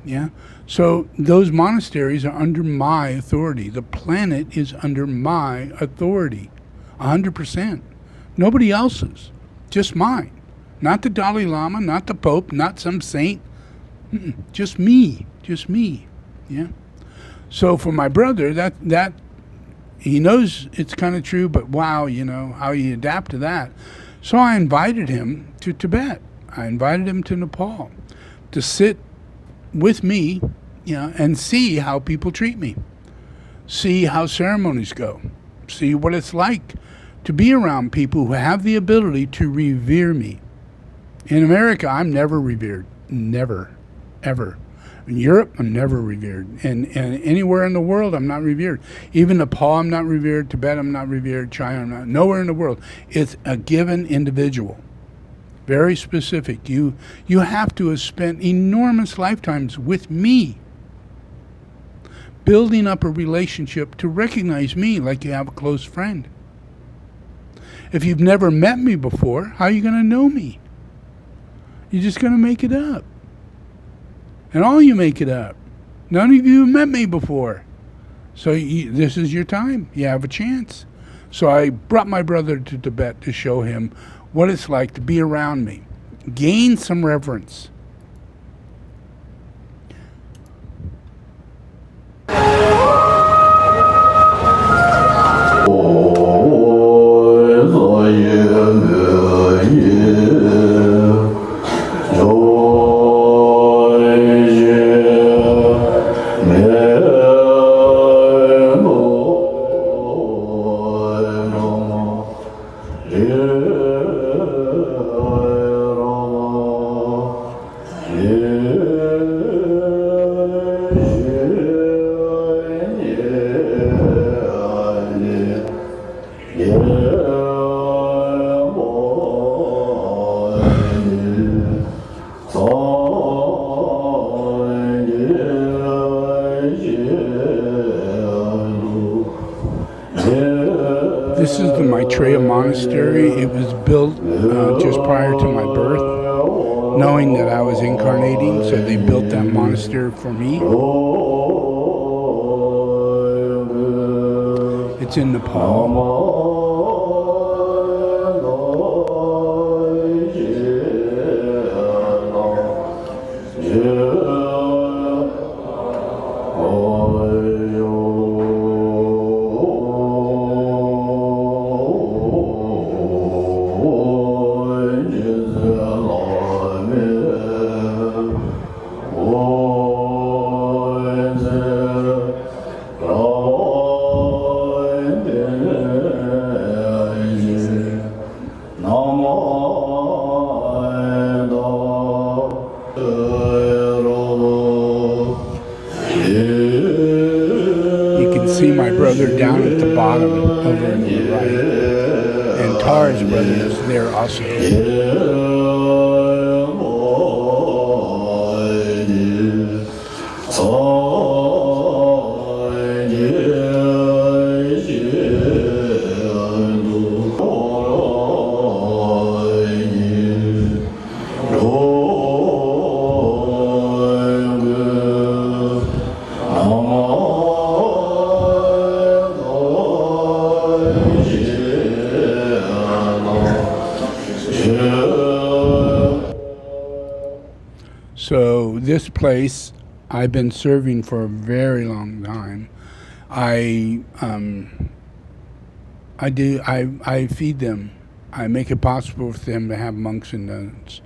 yeah? So those monasteries are under my authority. The planet is under my authority, 100%. Nobody else's, just mine. Not the Dalai Lama, not the Pope, not some saint. Just me, yeah? So for my brother, that he knows it's kind of true, but wow, how you adapt to that. So I invited him to Tibet. I invited him to Nepal to sit with me, and see how people treat me, see how ceremonies go, see what it's like to be around people who have the ability to revere me. In America, I'm never revered, never, ever. In Europe, I'm never revered. And anywhere in the world, I'm not revered. Even Nepal, I'm not revered. Tibet, I'm not revered. China, I'm not. Nowhere in the world. It's a given individual. Very specific. You have to have spent enormous lifetimes with me, building up a relationship to recognize me like you have a close friend. If you've never met me before, how are you going to know me? You're just going to make it up. And all you make it up. None of you have met me before. So this is your time. You have a chance. So I brought my brother to Tibet to show him what it's like to be around me. Gain some reverence. This is the Maitreya Monastery. It was built just prior to my birth, knowing that I was incarnating, so they built that monastery for me. It's in Nepal. Down at the bottom over on the right, and Tara's brother is there also. So this place, I've been serving for a very long time. I feed them. I make it possible for them to have monks and nuns.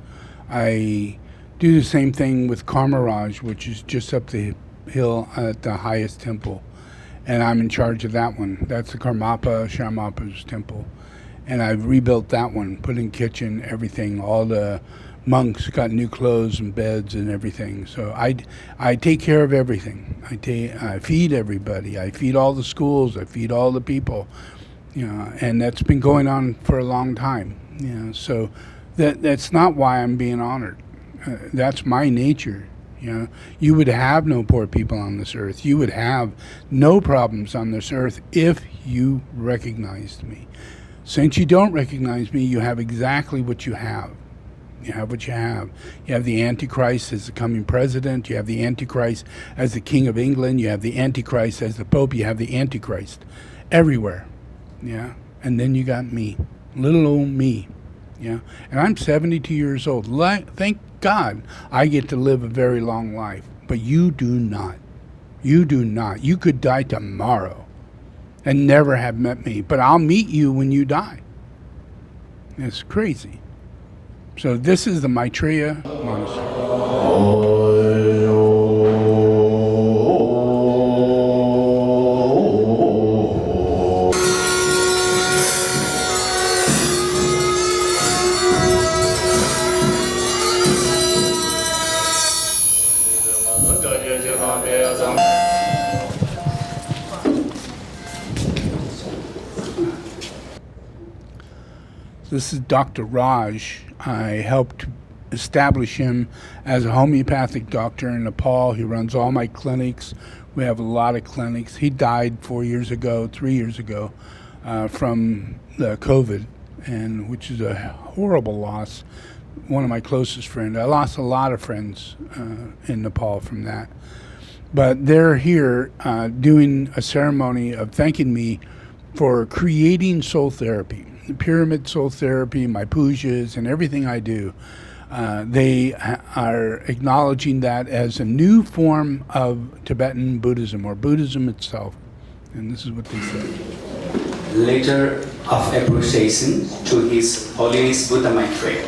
I do the same thing with Karmaraj, which is just up the hill at the highest temple. And I'm in charge of that one. That's the Karmapa Sharmapa's temple. And I've rebuilt that one, put in kitchen, everything. All the monks got new clothes and beds and everything. So I take care of everything. I feed everybody. I feed all the schools. I feed all the people. And that's been going on for a long time. So that's not why I'm being honored. That's my nature. You would have no poor people on this earth. You would have no problems on this earth if you recognized me. Since you don't recognize me, you have exactly what you have. You have what you have. You have the Antichrist as the coming president. You have the Antichrist as the King of England. You have the Antichrist as the Pope. You have the Antichrist everywhere. And then you got me, little old me. And I'm 72 years old. Thank God I get to live a very long life. But you do not. You do not. You could die tomorrow and never have met me. But I'll meet you when you die. It's crazy. So this is the Maitreya Monastery. This is Dr. Raj. I helped establish him as a homeopathic doctor in Nepal. He runs all my clinics. We have a lot of clinics. He died 3 years ago, from the COVID, which is a horrible loss. One of my closest friends. I lost a lot of friends in Nepal from that. But they're here doing a ceremony of thanking me for creating soul therapy. Pyramid soul therapy, my pujas, and everything I do. They are acknowledging that as a new form of Tibetan Buddhism, or Buddhism itself. And this is what they say. Letter of appreciation to His Holiness Buddha Maitreya.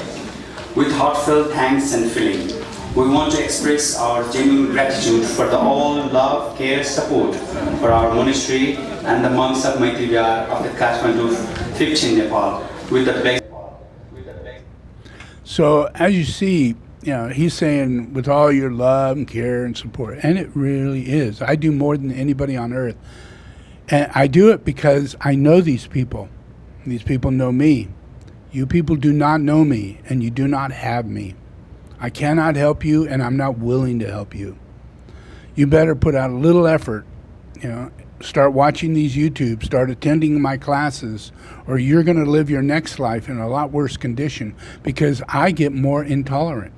With heartfelt thanks and feeling, we want to express our genuine gratitude for the all love, care, support for our monastery and the monks of Maitreya of the Kathmandu 15 Nepal with the blessing. So as you see, he's saying with all your love and care and support, and it really is. I do more than anybody on earth. And I do it because I know these people. These people know me. You people do not know me, and you do not have me. I cannot help you, and I'm not willing to help you. You better put out a little effort, start watching these YouTubes, start attending my classes, or you're going to live your next life in a lot worse condition because I get more intolerant.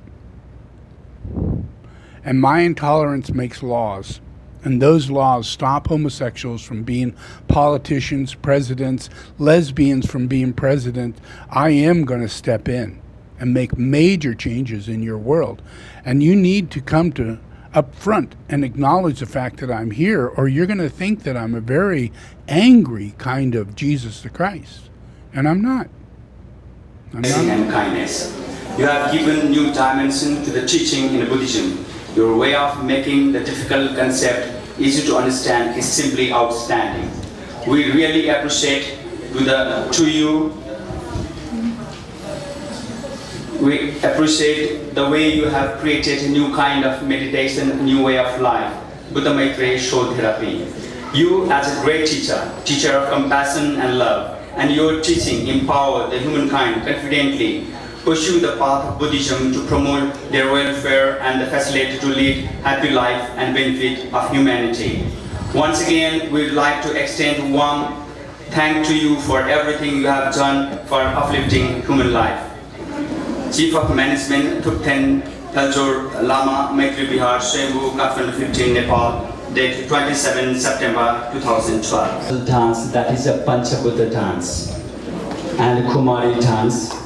And my intolerance makes laws. And those laws stop homosexuals from being politicians, presidents, lesbians from being president. I am going to step in and make major changes in your world. And you need to come to up front and acknowledge the fact that I'm here, or you're going to think that I'm a very angry kind of Jesus the Christ. And I'm not. Blessing and kindness. You have given new dimension to the teaching in Buddhism. Your way of making the difficult concept easy to understand is simply outstanding. We really appreciate to you. We appreciate the way you have created a new kind of meditation, a new way of life, Buddha Maitreya Soul Therapy. You as a great teacher of compassion and love, and your teaching empower the humankind confidently pursue the path of Buddhism to promote their welfare and the facility to lead happy life and benefit of humanity. Once again, we would like to extend warm thank to you for everything you have done for uplifting human life. Chief of Management, Thupten Taljor Lama, Maitri Bihar, Shembu, Kathmandu 15, Nepal, date 27 September 2012. Dance, that is a Panchabuddha dance, and Kumari dance.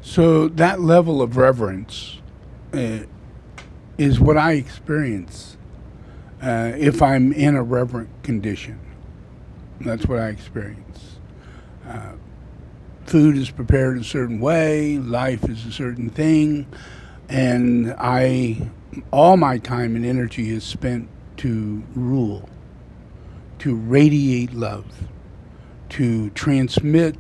So that level of reverence is what I experience if I'm in a reverent condition. That's what I experience. Food is prepared a certain way, life is a certain thing, and all my time and energy is spent to rule, to radiate love, to transmit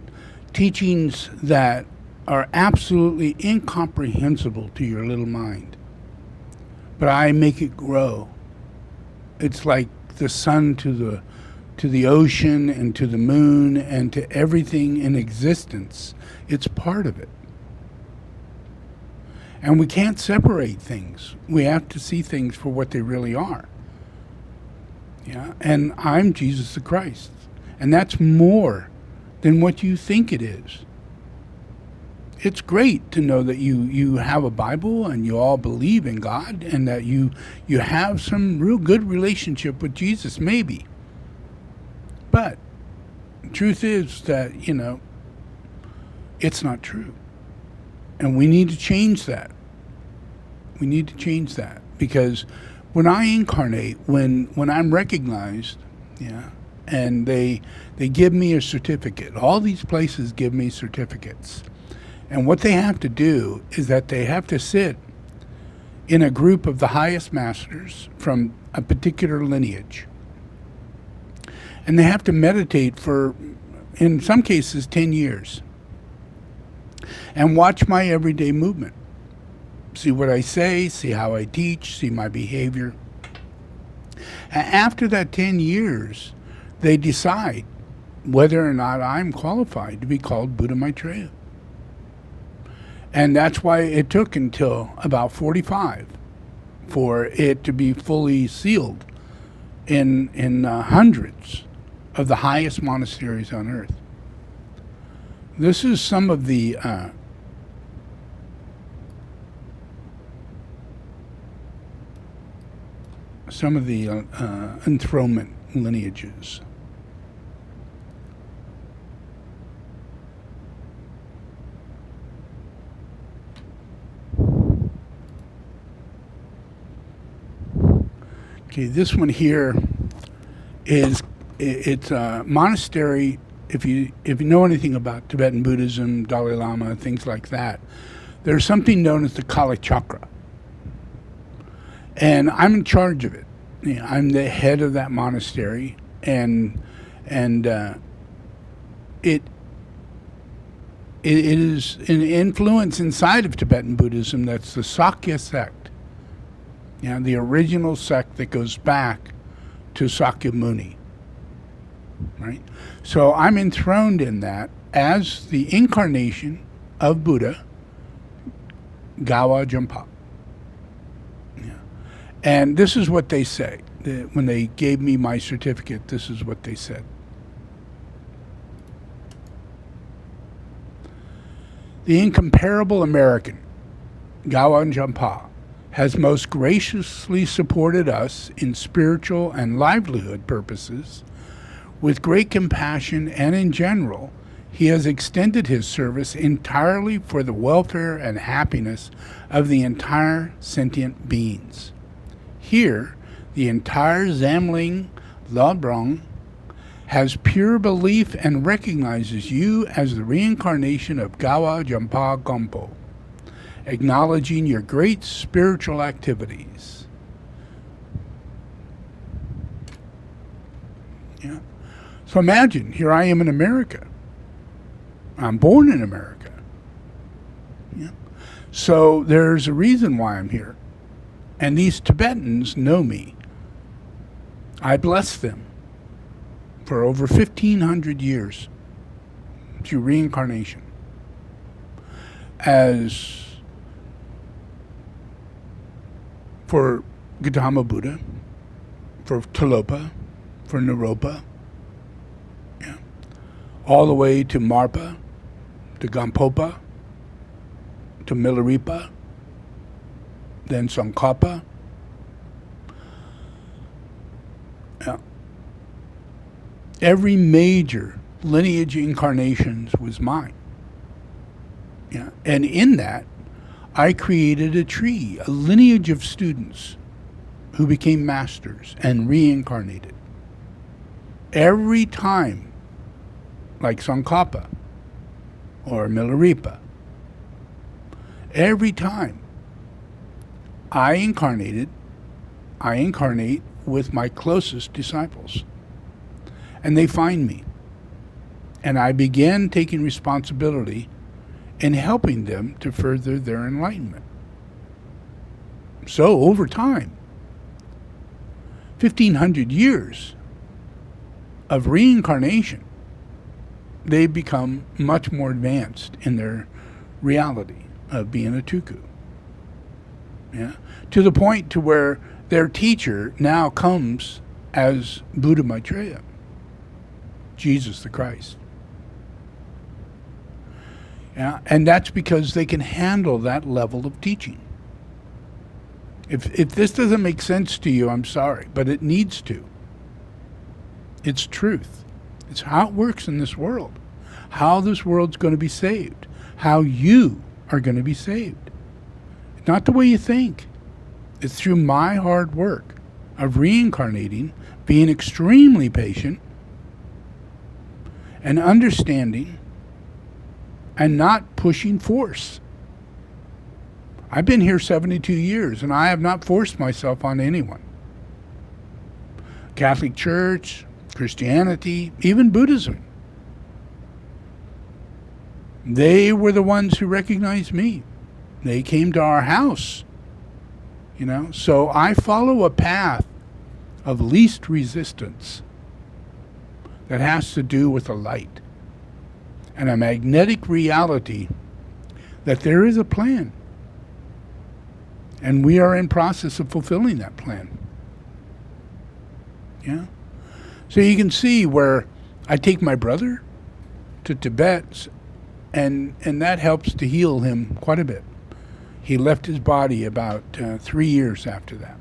teachings that are absolutely incomprehensible to your little mind. But I make it grow. It's like the sun to the ocean and to the moon and to everything in existence. It's part of it. And we can't separate things. We have to see things for what they really are. Yeah, and I'm Jesus the Christ. And that's more than what you think it is. It's great to know that you have a Bible and you all believe in God and that you have some real good relationship with Jesus, maybe. But the truth is that, it's not true. And we need to change that. We need to change that. Because when I incarnate, when I'm recognized, and they give me a certificate. All these places give me certificates. And what they have to do is that they have to sit in a group of the highest masters from a particular lineage. And they have to meditate for, in some cases, 10 years. And watch my everyday movement. See what I say, see how I teach, see my behavior. After that 10 years, they decide whether or not I'm qualified to be called Buddha Maitreya. And that's why it took until about 45 for it to be fully sealed in hundreds of the highest monasteries on earth. This is some of the enthronement lineages. Okay, this one here it's a monastery. If you know anything about Tibetan Buddhism, Dalai Lama, things like that, there's something known as the Kala Chakra, and I'm in charge of it. You know, I'm the head of that monastery, and it is an influence inside of Tibetan Buddhism that's the Sakya sect. You know, the original sect that goes back to Sakyamuni, right? So I'm enthroned in that as the incarnation of Buddha, Gawa Jampa. Yeah. And this is what they say. When they gave me my certificate, this is what they said. The incomparable American, Gawa Jampa, has most graciously supported us in spiritual and livelihood purposes. With great compassion and in general, he has extended his service entirely for the welfare and happiness of the entire sentient beings. Here, the entire Zamling Lodbrong has pure belief and recognizes you as the reincarnation of Gawa Jampa Gompo, acknowledging your great spiritual activities. Yeah. So imagine, here I am in America. I'm born in America. Yeah. So there's a reason why I'm here. And these Tibetans know me. I bless them for over 1,500 years through reincarnation. As for Gautama Buddha, for Tilopa, for Naropa, yeah, all the way to Marpa, to Gampopa, to Milarepa, then Tsongkhapa. Yeah. Every major lineage incarnations was mine. Yeah. And in that, I created a tree, a lineage of students who became masters and reincarnated. Every time, like Tsongkhapa or Milarepa, every time I incarnate with my closest disciples. And they find me. And I began taking responsibility in helping them to further their enlightenment. So over time, 1,500 years of reincarnation, they become much more advanced in their reality of being a tuku. Yeah? To the point to where their teacher now comes as Buddha Maitreya, Jesus the Christ. Yeah? And that's because they can handle that level of teaching. If this doesn't make sense to you, I'm sorry, but it needs to. It's truth. It's how it works in this world. How this world's going to be saved. How you are going to be saved. Not the way you think. It's through my hard work of reincarnating, being extremely patient, and understanding, and not pushing force. I've been here 72 years, and I have not forced myself on anyone. Catholic Church, Christianity, even Buddhism. They were the ones who recognized me. They came to our house, you know. So I follow a path of least resistance. that has to do with a light and a magnetic reality that there is a plan. And we are in process of fulfilling that plan. Yeah. So you can see where I take my brother to Tibet, and that helps to heal him quite a bit. He left his body about 3 years after that.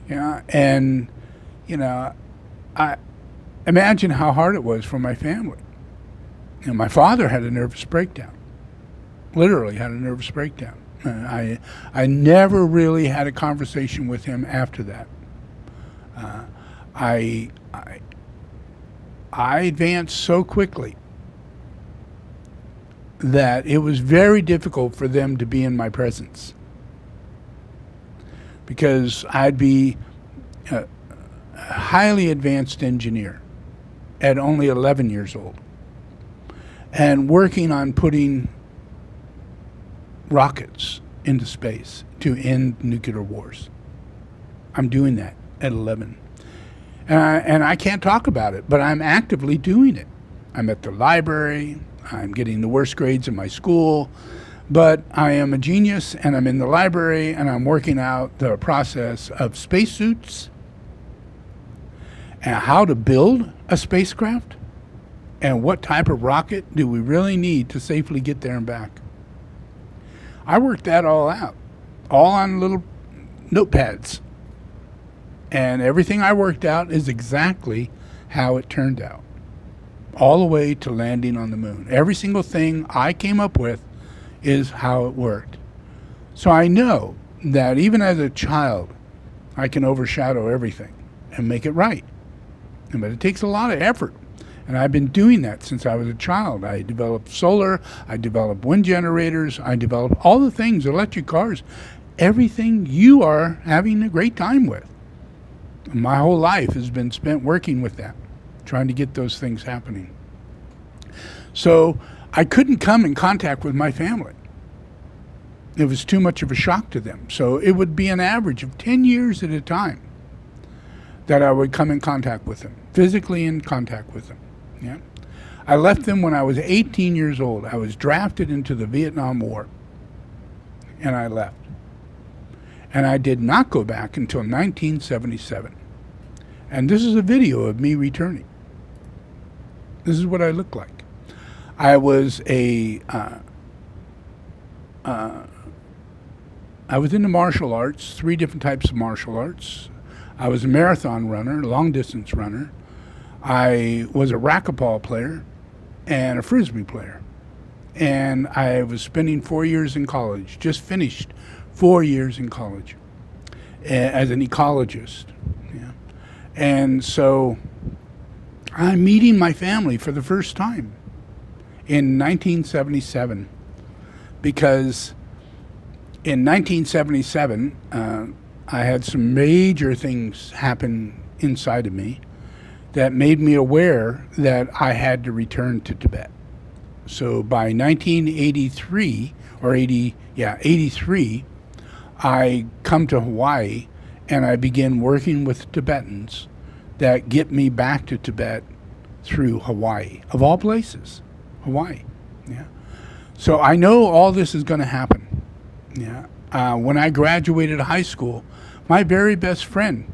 Yeah, and I imagine how hard it was for my family. My father had a nervous breakdown. Literally had a nervous breakdown. I never really had a conversation with him after that. I advanced so quickly that it was very difficult for them to be in my presence, because I'd be a highly advanced engineer at only 11 years old and working on putting rockets into space to end nuclear wars. I'm doing that at 11. And I can't talk about it, but I'm actively doing it. I'm at the library. I'm getting the worst grades in my school. But I am a genius, and I'm in the library, and I'm working out the process of spacesuits and how to build a spacecraft and what type of rocket do we really need to safely get there and back. I worked that all out, all on little notepads. And everything I worked out is exactly how it turned out, all the way to landing on the moon. Every single thing I came up with is how it worked. So I know that even as a child, I can overshadow everything and make it right. But it takes a lot of effort. And I've been doing that since I was a child. I developed solar, I developed wind generators, I developed all the things, electric cars, everything you are having a great time with. My whole life has been spent working with that, trying to get those things happening. So I couldn't come in contact with my family. It was too much of a shock to them. So it would be an average of 10 years at a time that I would come in contact with them, physically in contact with them. Yeah. I left them when I was 18 years old. I was drafted into the Vietnam War, and I left. And I did not go back until 1977. And this is a video of me returning. This is what I look like. I was I was into martial arts, 3 different types of martial arts. I was a marathon runner, long distance runner. I was a racquetball player and a frisbee player. And I was spending 4 years in college, just finished 4 years in college as an ecologist. Yeah. And so I'm meeting my family for the first time in 1977, because in 1977, I had some major things happen inside of me that made me aware that I had to return to Tibet. So by 1983, 83, I come to Hawaii and I begin working with Tibetans that get me back to Tibet through Hawaii, of all places, Hawaii. Yeah. So I know all this is going to happen. Yeah. When I graduated high school, my very best friend,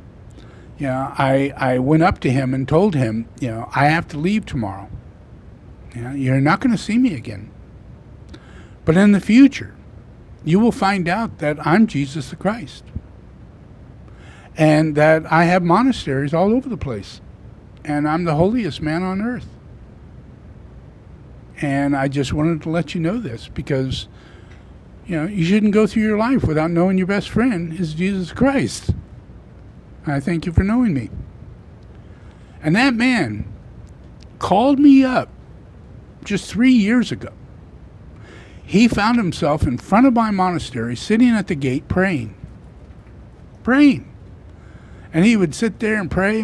I went up to him and told him, I have to leave tomorrow. You're not going to see me again. But in the future, you will find out that I'm Jesus the Christ. And that I have monasteries all over the place. And I'm the holiest man on earth. And I just wanted to let you know this, because, you shouldn't go through your life without knowing your best friend is Jesus Christ. I thank you for knowing me. And that man called me up just 3 years ago. He found himself in front of my monastery, sitting at the gate, praying. And he would sit there and pray,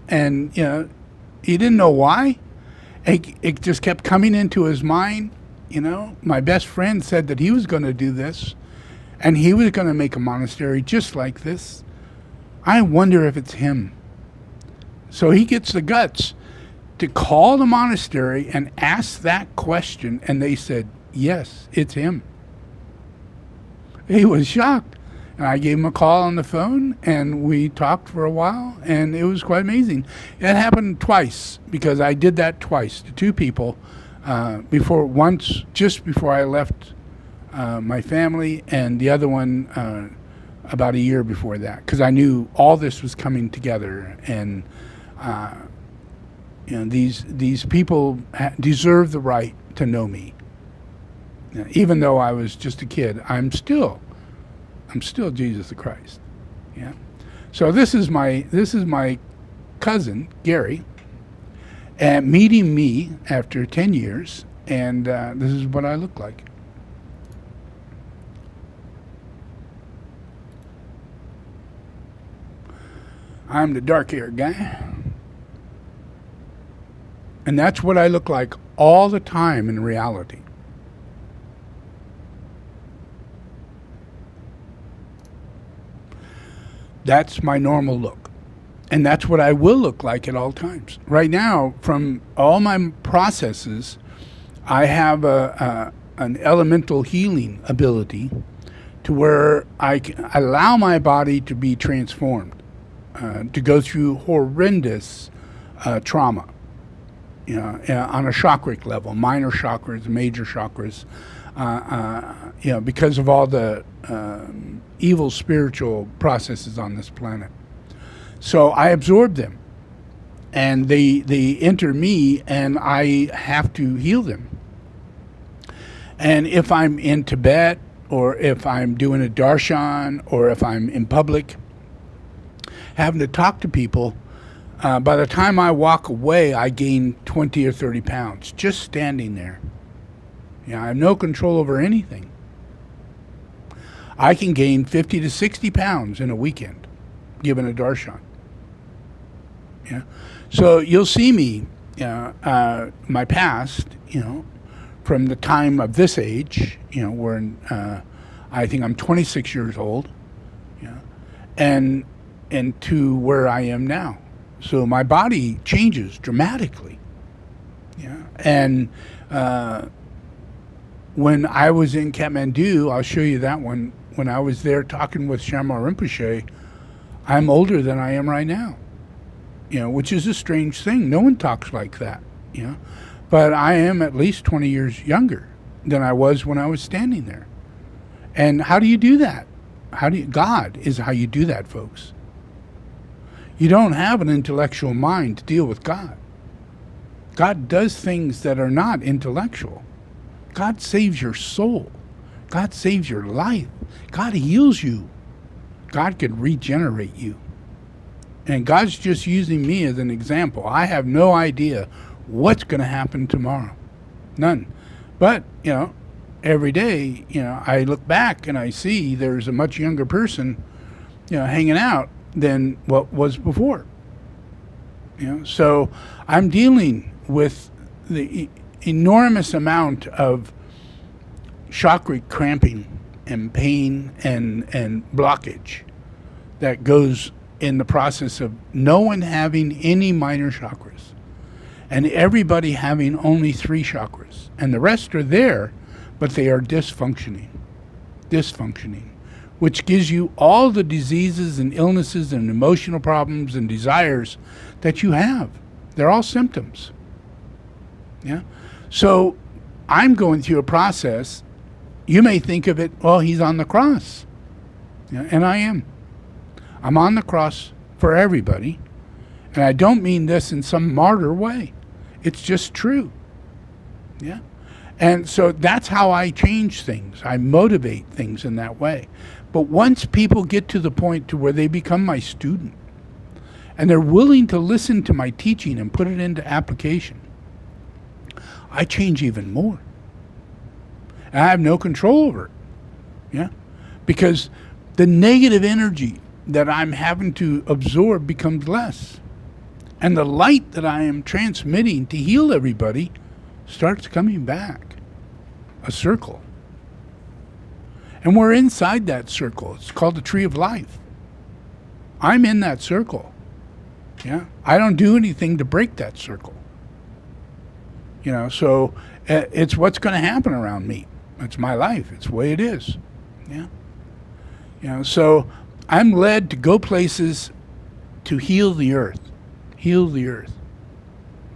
and, he didn't know why. It just kept coming into his mind. My best friend said that he was going to do this, and he was going to make a monastery just like this. I wonder if it's him. So he gets the guts to call the monastery and ask that question, and they said, yes, it's him. He was shocked. And I gave him a call on the phone, and we talked for a while, and it was quite amazing. It happened twice, because I did that twice to two people, just before I left my family, and the other one about a year before that, because I knew all this was coming together, and these people deserve the right to know me. Even though I was just a kid, I'm still Jesus the Christ. Yeah. So this is my cousin Gary, and meeting me after 10 years, and this is what I look like. I'm the dark-haired guy. And that's what I look like all the time in reality. That's my normal look. And that's what I will look like at all times. Right now, from all my processes, I have an elemental healing ability to where I can allow my body to be transformed, to go through horrendous trauma, on a chakric level, minor chakras, major chakras, because of all the evil spiritual processes on this planet. So I absorb them, and they enter me, and I have to heal them. And if I'm in Tibet, or if I'm doing a darshan, or if I'm in public, having to talk to people, by the time I walk away, I gain 20 or 30 pounds just standing there. I have no control over anything. I can gain 50 to 60 pounds in a weekend, given a darshan. So you'll see me, my past, from the time of this age, I think I'm 26 years old, and to where I am now. So my body changes dramatically. And when I was in Kathmandu, I'll show you that one, when I was there talking with Shambhala Rinpoche, I'm older than I am right now, which is a strange thing. No one talks like that, but I am at least 20 years younger than I was when I was standing there. And how do you do that? God is how you do that, folks. You don't have an intellectual mind to deal with God. God does things that are not intellectual. God saves your soul. God saves your life. God heals you. God can regenerate you. And God's just using me as an example. I have no idea what's going to happen tomorrow. None. But, every day, I look back and I see there's a much younger person, hanging out than what was before. So I'm dealing with the enormous amount of chakra cramping and pain and blockage that goes in the process of no one having any minor chakras and everybody having only 3 chakras, and the rest are there, but they are dysfunctioning, which gives you all the diseases and illnesses and emotional problems and desires that you have. They're all symptoms. So I'm going through a process. You may think of it, well, he's on the cross. And I am. I'm on the cross for everybody. And I don't mean this in some martyr way. It's just true. And so that's how I change things. I motivate things in that way. But once people get to the point to where they become my student, and they're willing to listen to my teaching and put it into application, I change even more. And I have no control over it. Because the negative energy that I'm having to absorb becomes less. And the light that I am transmitting to heal everybody starts coming back. A circle. And we're inside that circle. It's called the tree of life. I'm in that circle. Yeah, I don't do anything to break that circle. So it's what's going to happen around me. It's my life. It's the way it is. Yeah. So I'm led to go places to heal the earth. Heal the earth.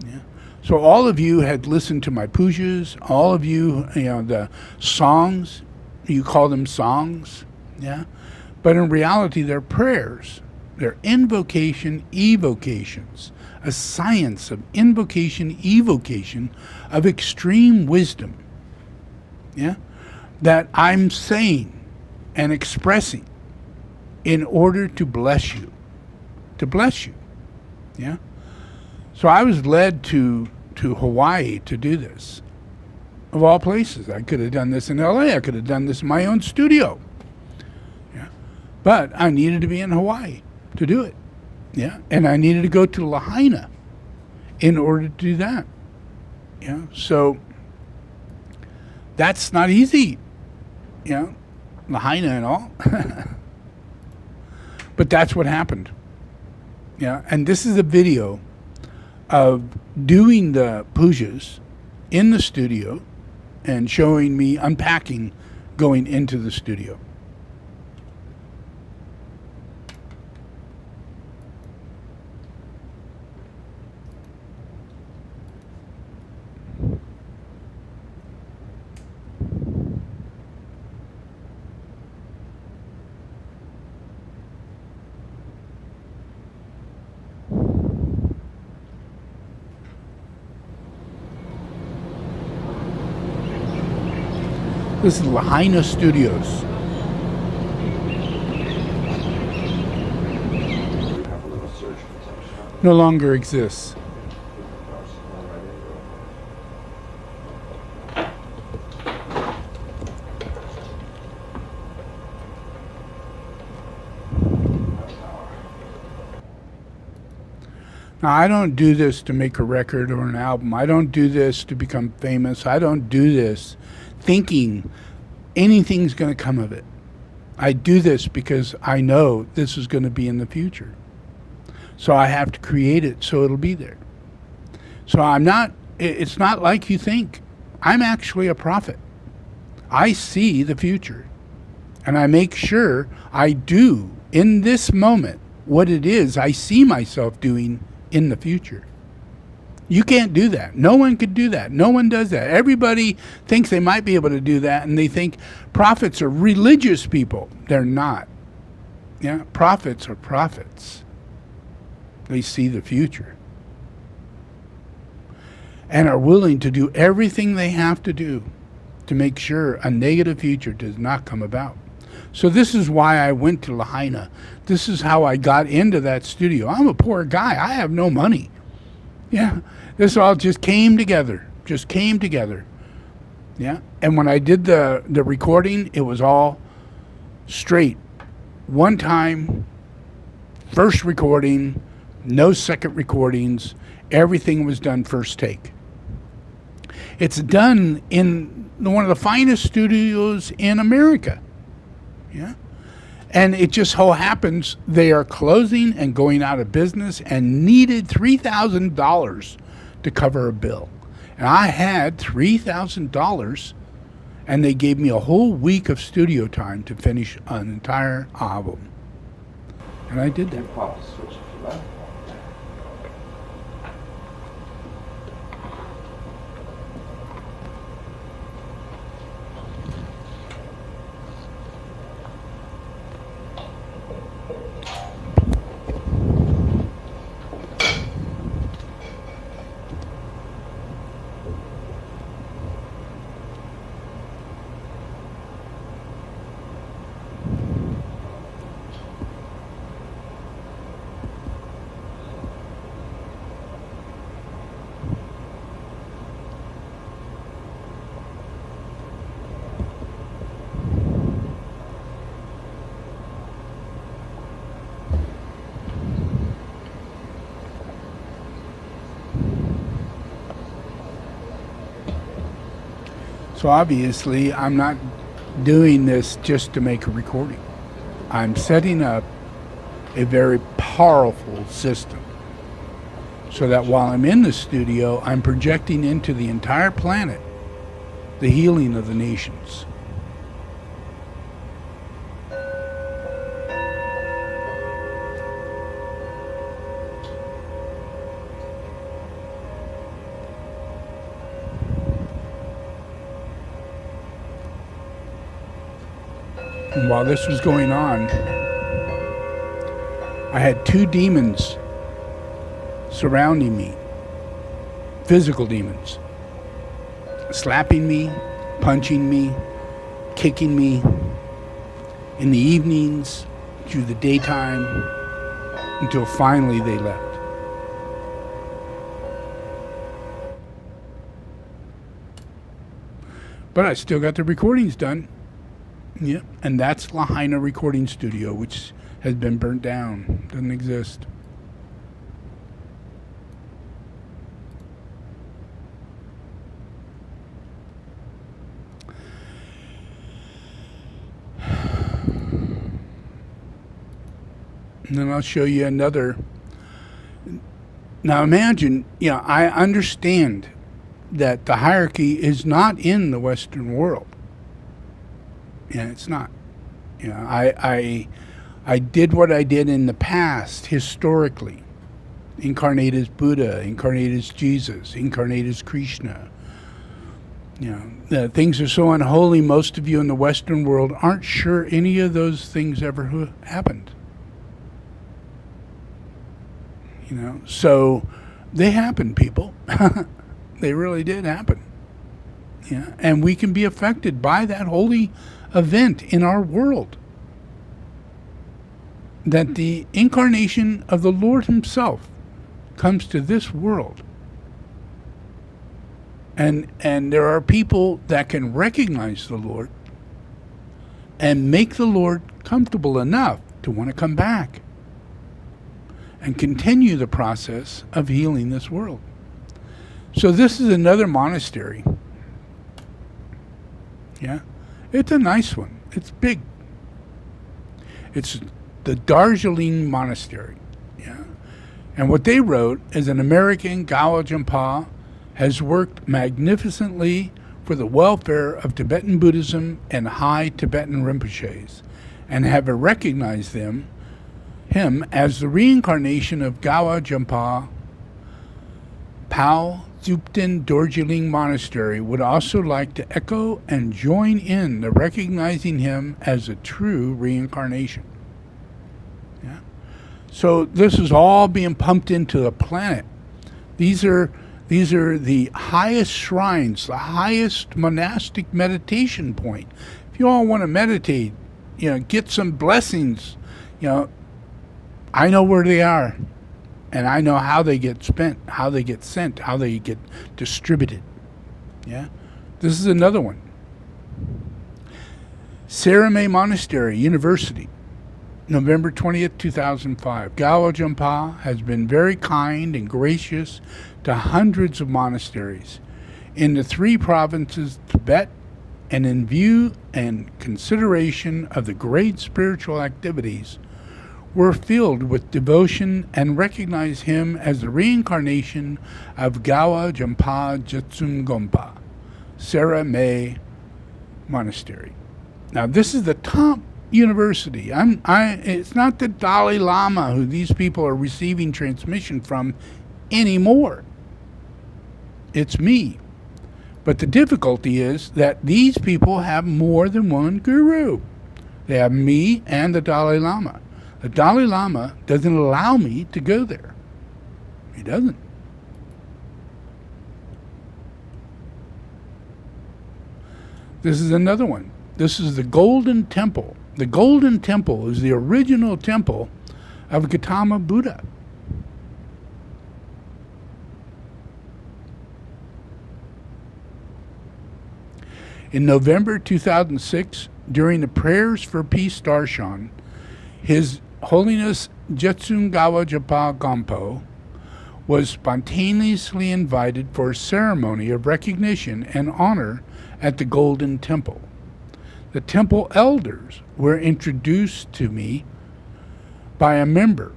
Yeah. So all of you had listened to my pujas, all of you, the songs, you call them songs. Yeah. But in reality, they're prayers. They're invocation, evocations. A science of invocation, evocation of extreme wisdom. Yeah. That I'm saying and expressing in order to bless you. To bless you. Yeah. So I was led to Hawaii to do this. Of all places. I could have done this in LA. I could have done this in my own studio. Yeah. But I needed to be in Hawaii to do it. Yeah. And I needed to go to Lahaina in order to do that. Yeah. So that's not easy. Lahaina and all. But that's what happened. Yeah. And this is a video of doing the pujas in the studio and showing me unpacking going into the studio. This is Lahaina Studios. No longer exists. Now, I don't do this to make a record or an album. I don't do this to become famous. I don't do this thinking anything's going to come of it. I do this because I know this is going to be in the future. So I have to create it so it'll be there. So it's not like you think. I'm actually a prophet. I see the future. And I make sure I do, in this moment, what it is I see myself doing in the future. You can't do that. No one could do that. No one does that. Everybody thinks they might be able to do that, and they think prophets are religious people. They're not. Yeah, prophets are prophets. They see the future and are willing to do everything they have to do to make sure a negative future does not come about. So this is why I went to Lahaina. This is how I got into that studio. I'm a poor guy. I have no money. Yeah, this all just came together. Yeah, and when I did the recording, it was all straight. One time, first recording, no second recordings. Everything was done first take. It's done in one of the finest studios in America. Yeah. And it just so happens they are closing and going out of business and needed $3,000 to cover a bill. And I had $3,000, and they gave me a whole week of studio time to finish an entire album. And I did that. So obviously, I'm not doing this just to make a recording. I'm setting up a very powerful system so that while I'm in the studio, I'm projecting into the entire planet the healing of the nations. And while this was going on, I had two demons surrounding me, physical demons, slapping me, punching me, kicking me in the evenings, through the daytime, until finally they left. But I still got the recordings done. Yeah, and that's Lahaina Recording Studio, which has been burnt down, doesn't exist. And then I'll show you another. Now imagine, I understand that the hierarchy is not in the Western world. Yeah, it's not. I did what I did in the past, historically. Incarnate as Buddha, incarnate as Jesus, incarnate as Krishna. Things are so unholy, most of you in the Western world aren't sure any of those things ever happened. So they happened, people. They really did happen. Yeah, and we can be affected by that holy event in our world. That the incarnation of the Lord himself comes to this world. And there are people that can recognize the Lord and make the Lord comfortable enough to want to come back and continue the process of healing this world. So this is another monastery. Yeah, it's a nice one. It's big. It's the Darjeeling Monastery. Yeah, and what they wrote is an American Gawa Jampa has worked magnificently for the welfare of Tibetan Buddhism and high Tibetan Rinpoches, and have recognized him as the reincarnation of Gawa Jampa. Pao Thupten Darjeeling Monastery would also like to echo and join in the recognizing him as a true reincarnation. Yeah. So this is all being pumped into the planet. These are the highest shrines, the highest monastic meditation point. If you all want to meditate, get some blessings, I know where they are. And I know how they get spent, how they get sent, how they get distributed. Yeah? This is another one. Sarame Monastery, University, November 20th, 2005. Gawa Jampa has been very kind and gracious to hundreds of monasteries in the 3 provinces, Tibet, and in view and consideration of the great spiritual activities were filled with devotion and recognize him as the reincarnation of Gawa Jampa Jetsum Gompa, Sarah May Monastery. Now this is the top university. It's not the Dalai Lama who these people are receiving transmission from anymore. It's me. But the difficulty is that these people have more than one guru. They have me and the Dalai Lama. The Dalai Lama doesn't allow me to go there. He doesn't. This is another one. This is the Golden Temple. The Golden Temple is the original temple of Gautama Buddha. In November 2006, during the Prayers for Peace Darshan, His Holiness Jetsun Gawa Japa Gampo was spontaneously invited for a ceremony of recognition and honor at the Golden Temple. The temple elders were introduced to me by a member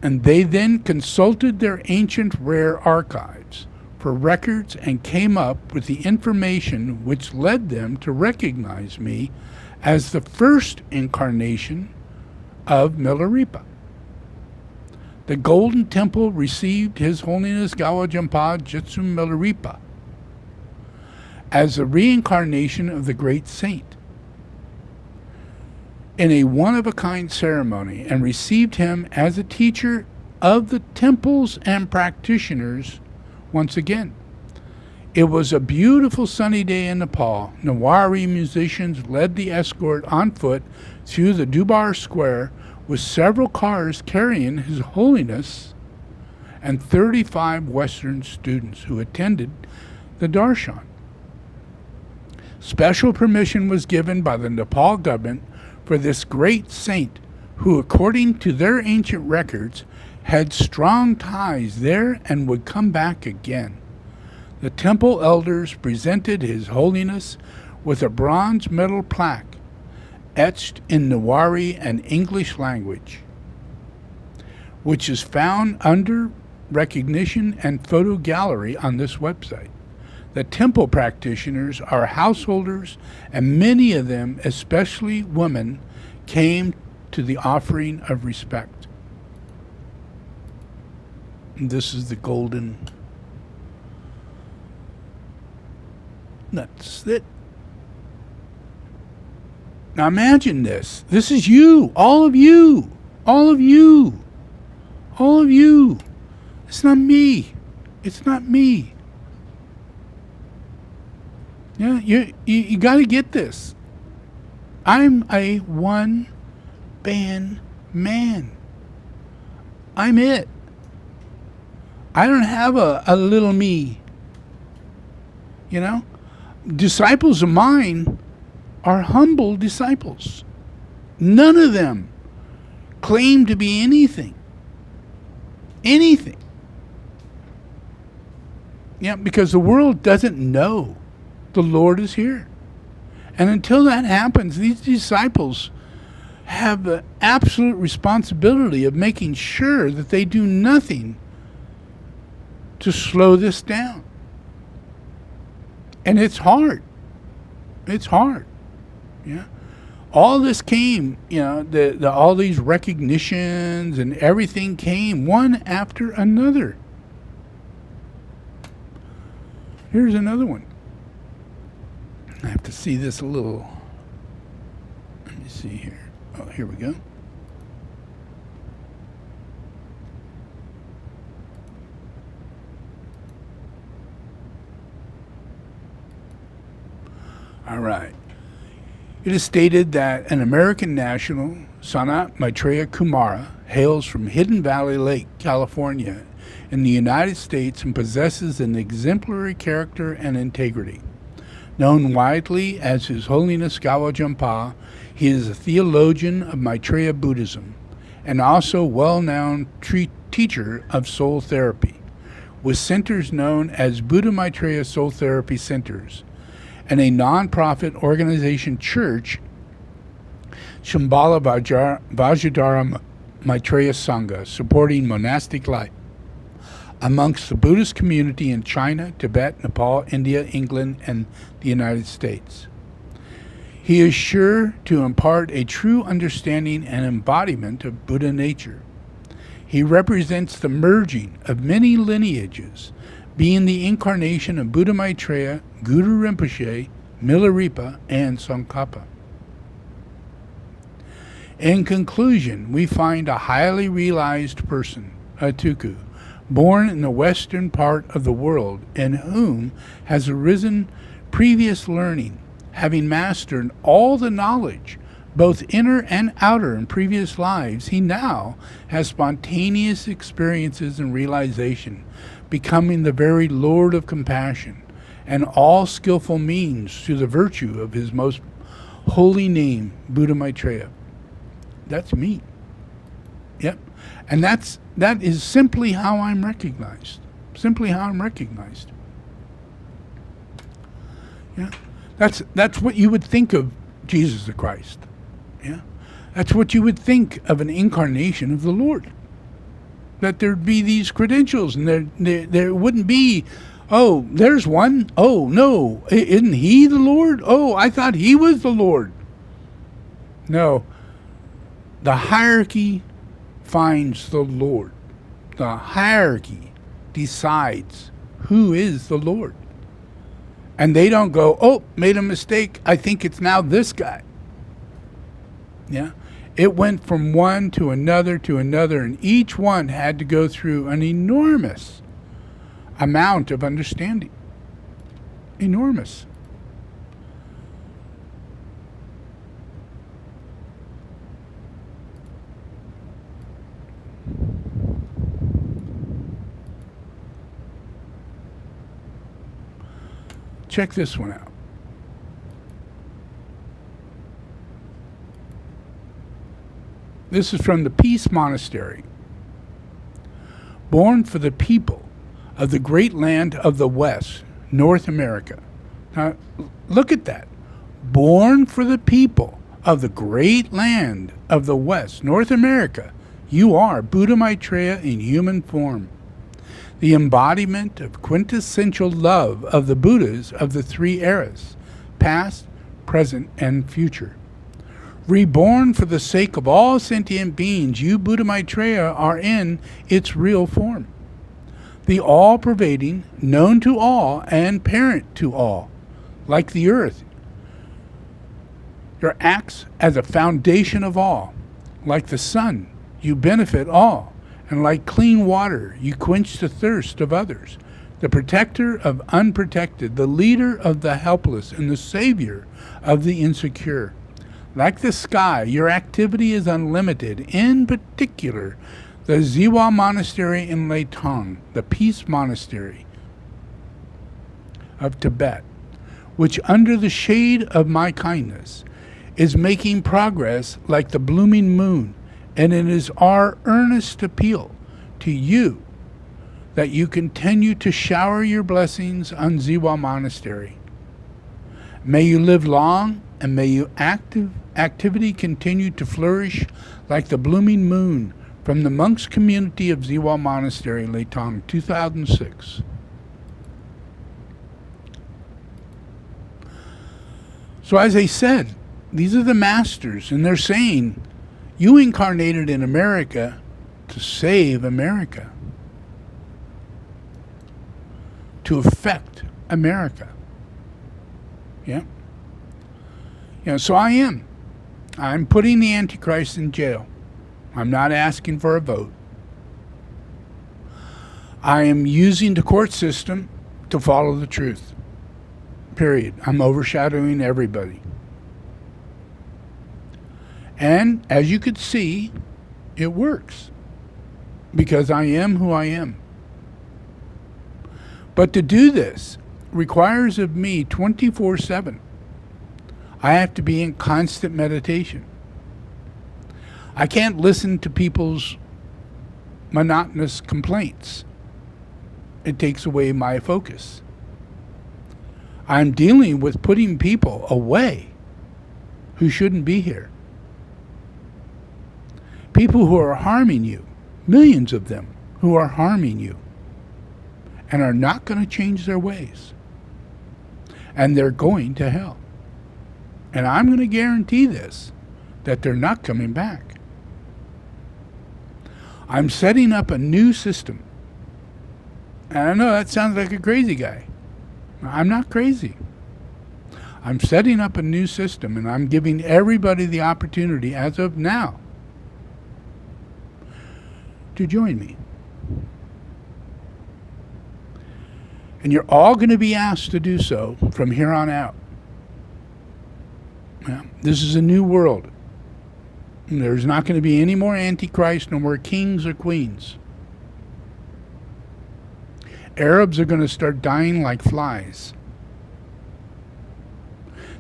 And they then consulted their ancient rare archives for records and came up with the information which led them to recognize me as the first incarnation of Milarepa. The Golden Temple received His Holiness Gawajampa Jitsu Milarepa as the reincarnation of the great saint in a one-of-a-kind ceremony and received him as a teacher of the temples and practitioners once again. It was a beautiful sunny day in Nepal. Nawari musicians led the escort on foot through the Dubar Square with several cars carrying His Holiness and 35 Western students who attended the darshan. Special permission was given by the Nepal government for this great saint who, according to their ancient records, had strong ties there and would come back again. The temple elders presented His Holiness with a bronze metal plaque etched in Nawari and English language, which is found under recognition and photo gallery on this website. The temple practitioners are householders, and many of them, especially women, came to the offering of respect. And this is the golden. That's it. Now imagine this. This is you, all of you, all of you, all of you. It's not me. It's not me. Yeah, you got to get this. I'm a one-band man. I'm it. I don't have a little me. You know? Disciples of mine are humble disciples. None of them claim to be anything. Anything. Yeah, because the world doesn't know the Lord is here. And until that happens, these disciples have the absolute responsibility of making sure that they do nothing to slow this down. And it's hard. It's hard. Yeah. All this came, you know, all these recognitions and everything came one after another. Here's another one. I have to see this a little. Let me see here. Oh, here we go. All right. It is stated that an American national, Sanat Maitreya Kumara, hails from Hidden Valley Lake, California, in the United States and possesses an exemplary character and integrity. Known widely as His Holiness Gawajampa, he is a theologian of Maitreya Buddhism and also well-known teacher of soul therapy, with centers known as Buddha Maitreya Soul Therapy Centers, and a non-profit organization church, Shambhala Vajradhara Maitreya Sangha, supporting monastic life amongst the Buddhist community in China, Tibet, Nepal, India, England, and the United States. He is sure to impart a true understanding and embodiment of Buddha nature. He represents the merging of many lineages, being the incarnation of Buddha Maitreya, Guru Rinpoche, Milarepa, and Tsongkhapa. In conclusion, we find a highly realized person, a Tuku, born in the western part of the world, in whom has arisen previous learning, having mastered all the knowledge, both inner and outer, in previous lives. He now has spontaneous experiences and realization, becoming the very Lord of compassion and all skillful means through the virtue of his most holy name, Buddha Maitreya. That's me. Yep. And that is simply how I'm recognized. Simply how I'm recognized. Yeah. That's what you would think of Jesus the Christ. Yeah. That's what you would think of an incarnation of the Lord. that there'd be these credentials, and there wouldn't be, oh, there's one. Oh, no, isn't he the Lord? Oh, I thought he was the Lord. No, the hierarchy finds the Lord. The hierarchy decides who is the Lord. And they don't go, oh, made a mistake, I think it's now this guy. Yeah. It went from one to another, and each one had to go through an enormous amount of understanding. Enormous. Check this one out. This is from the Peace Monastery. Born for the people of the great land of the West, North America. Now, look at that. Born for the people of the great land of the West, North America, you are Buddha Maitreya in human form, the embodiment of quintessential love of the Buddhas of the three eras, past, present, and future. Reborn for the sake of all sentient beings, you, Buddha Maitreya, are in its real form. The all-pervading, known to all, and parent to all. Like the earth, your acts as a foundation of all. Like the sun, you benefit all. And like clean water, you quench the thirst of others. The protector of unprotected, the leader of the helpless, and the savior of the insecure. Like the sky, your activity is unlimited. In particular, the Ziwa Monastery in Leitong, the Peace Monastery of Tibet, which under the shade of my kindness is making progress like the blooming moon, and it is our earnest appeal to you that you continue to shower your blessings on Ziwa Monastery. May you live long, and may your activity continue to flourish like the blooming moon from the monks' community of Ziwa Monastery, Leitong, 2006. So as I said, these are the masters, and they're saying, you incarnated in America to save America, to affect America. Yeah. So I am. I'm putting the Antichrist in jail. I'm not asking for a vote. I am using the court system to follow the truth. Period. I'm overshadowing everybody. And as you could see, it works. Because I am who I am. But to do this requires of me 24/7. I have to be in constant meditation. I can't listen to people's monotonous complaints. It takes away my focus. I'm dealing with putting people away who shouldn't be here. People who are harming you, millions of them who are harming you and are not going to change their ways. And they're going to hell. And I'm going to guarantee this, that they're not coming back. I'm setting up a new system. And I know that sounds like a crazy guy. I'm not crazy. I'm setting up a new system, and I'm giving everybody the opportunity, as of now, to join me. And you're all going to be asked to do so from here on out. Yeah, this is a new world. And there's not going to be any more Antichrist, no more kings or queens. Arabs are going to start dying like flies.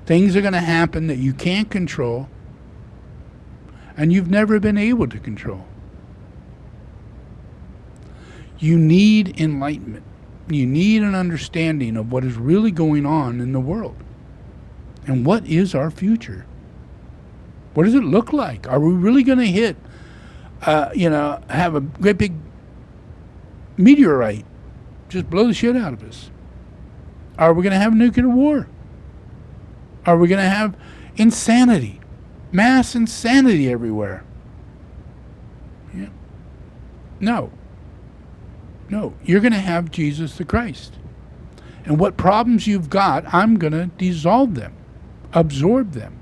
Things are going to happen that you can't control, and you've never been able to control. You need enlightenment. You need an understanding of what is really going on in the world. And what is our future? What does it look like? Are we really going to have a great big meteorite just blow the shit out of us? Are we going to have nuclear war? Are we going to have insanity? Mass insanity everywhere? Yeah. No. No. You're going to have Jesus the Christ. And what problems you've got, I'm going to dissolve them, absorb them.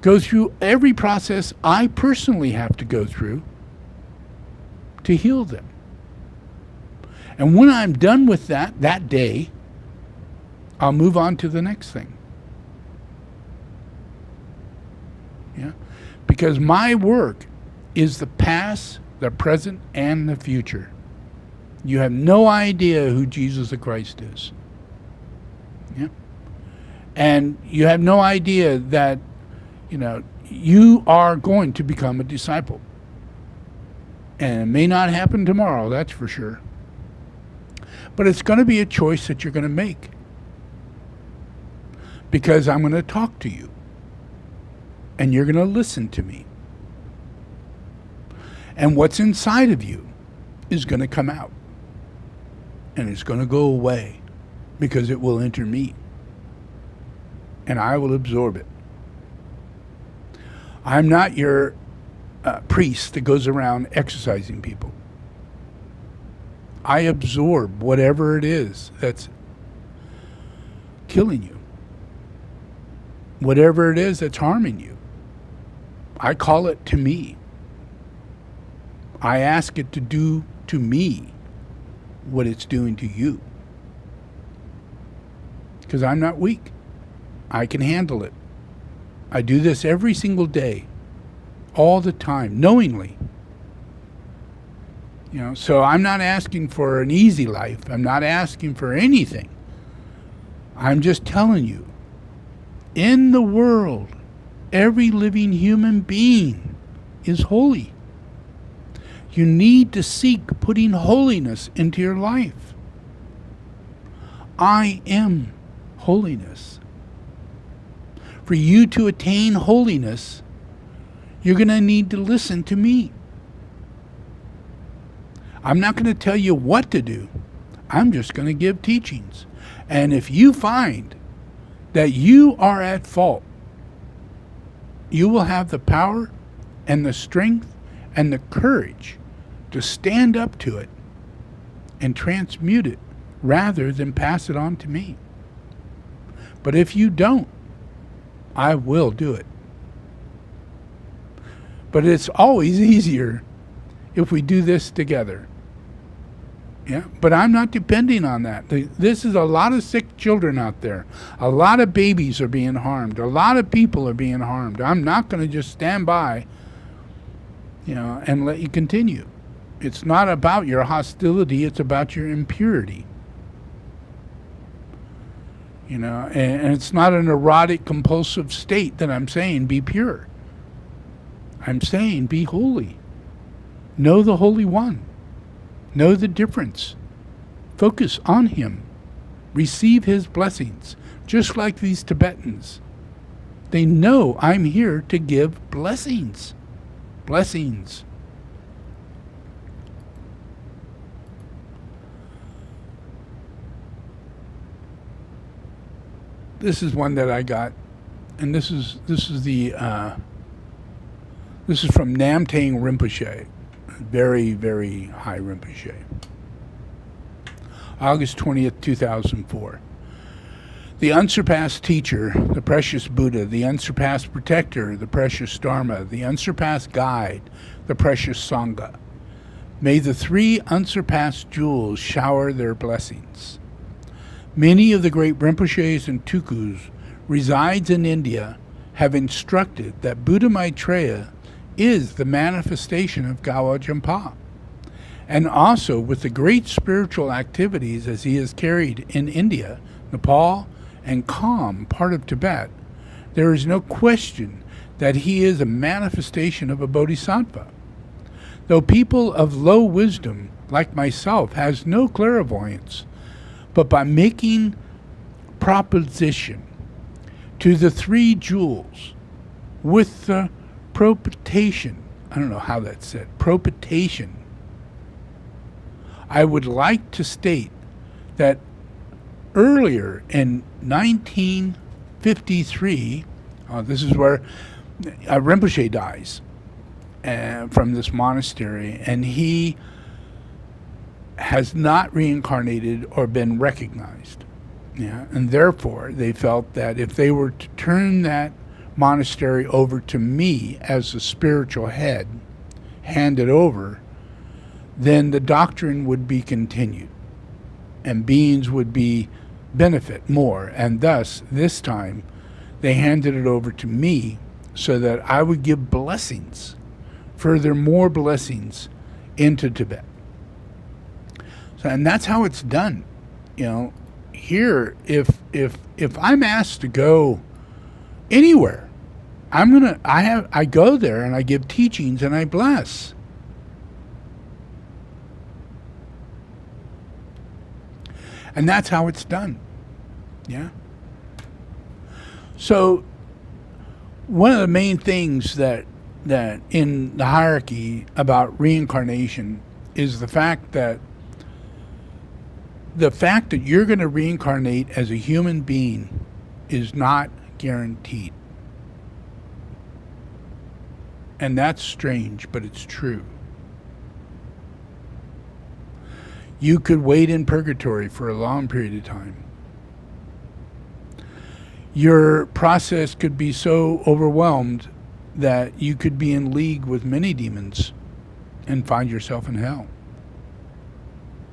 Go through every process I personally have to go through to heal them. And when I'm done with that day, I'll move on to the next thing. Yeah? Because my work is the past, the present, and the future. You have no idea who Jesus the Christ is. Yeah? And you have no idea that, you are going to become a disciple. And it may not happen tomorrow, that's for sure. But it's going to be a choice that you're going to make. Because I'm going to talk to you. And you're going to listen to me. And what's inside of you is going to come out. And it's going to go away. Because it will enter me. And I will absorb it. I'm not your priest that goes around exercising people. I absorb whatever it is that's killing you. Whatever it is that's harming you. I call it to me. I ask it to do to me what it's doing to you. Because I'm not weak. I can handle it. I do this every single day, all the time, knowingly. So I'm not asking for an easy life. I'm not asking for anything. I'm just telling you, in the world, every living human being is holy. You need to seek putting holiness into your life. I am holiness. For you to attain holiness, you're going to need to listen to me. I'm not going to tell you what to do. I'm just going to give teachings. And if you find that you are at fault, you will have the power and the strength and the courage to stand up to it and transmute it rather than pass it on to me. But if you don't, I will do it. But it's always easier if we do this together. Yeah, but I'm not depending on that. This is a lot of sick children out there. A lot of babies are being harmed. A lot of people are being harmed. I'm not going to just stand by, and let you continue. It's not about your hostility. It's about your impurity. And it's not an erotic, compulsive state that I'm saying be pure. I'm saying be holy. Know the Holy One. Know the difference. Focus on Him. Receive His blessings. Just like these Tibetans. They know I'm here to give blessings. Blessings. This is one that I got, and this is from Namtang Rinpoche, very, very high Rinpoche. August 20th, 2004. The unsurpassed teacher, the precious Buddha, the unsurpassed protector, the precious Dharma, the unsurpassed guide, the precious Sangha. May the three unsurpassed jewels shower their blessings. Many of the great Rinpoches and Tukus resides in India have instructed that Buddha Maitreya is the manifestation of Gawa Jampa, and also with the great spiritual activities as he is carried in India, Nepal, and Kham, part of Tibet, there is no question that he is a manifestation of a bodhisattva. Though people of low wisdom, like myself, has no clairvoyance, but by making proposition to the three jewels with the propitiation, I don't know how that's said, propitiation, I would like to state that earlier in 1953, this is where Rinpoche dies from this monastery, and he has not reincarnated or been recognized. Yeah, and therefore they felt that if they were to turn that monastery over to me as the spiritual head, hand it over, then the doctrine would be continued and beings would be benefit more. And thus, this time, they handed it over to me so that I would give blessings, further more blessings into Tibet. So, and that's how it's done. You know, here, if I'm asked to go anywhere, I go there and I give teachings and I bless. And that's how it's done. Yeah. So one of the main things that in the hierarchy about reincarnation is the fact that you're going to reincarnate as a human being is not guaranteed. And that's strange, but it's true. You could wait in purgatory for a long period of time. Your process could be so overwhelmed that you could be in league with many demons and find yourself in hell.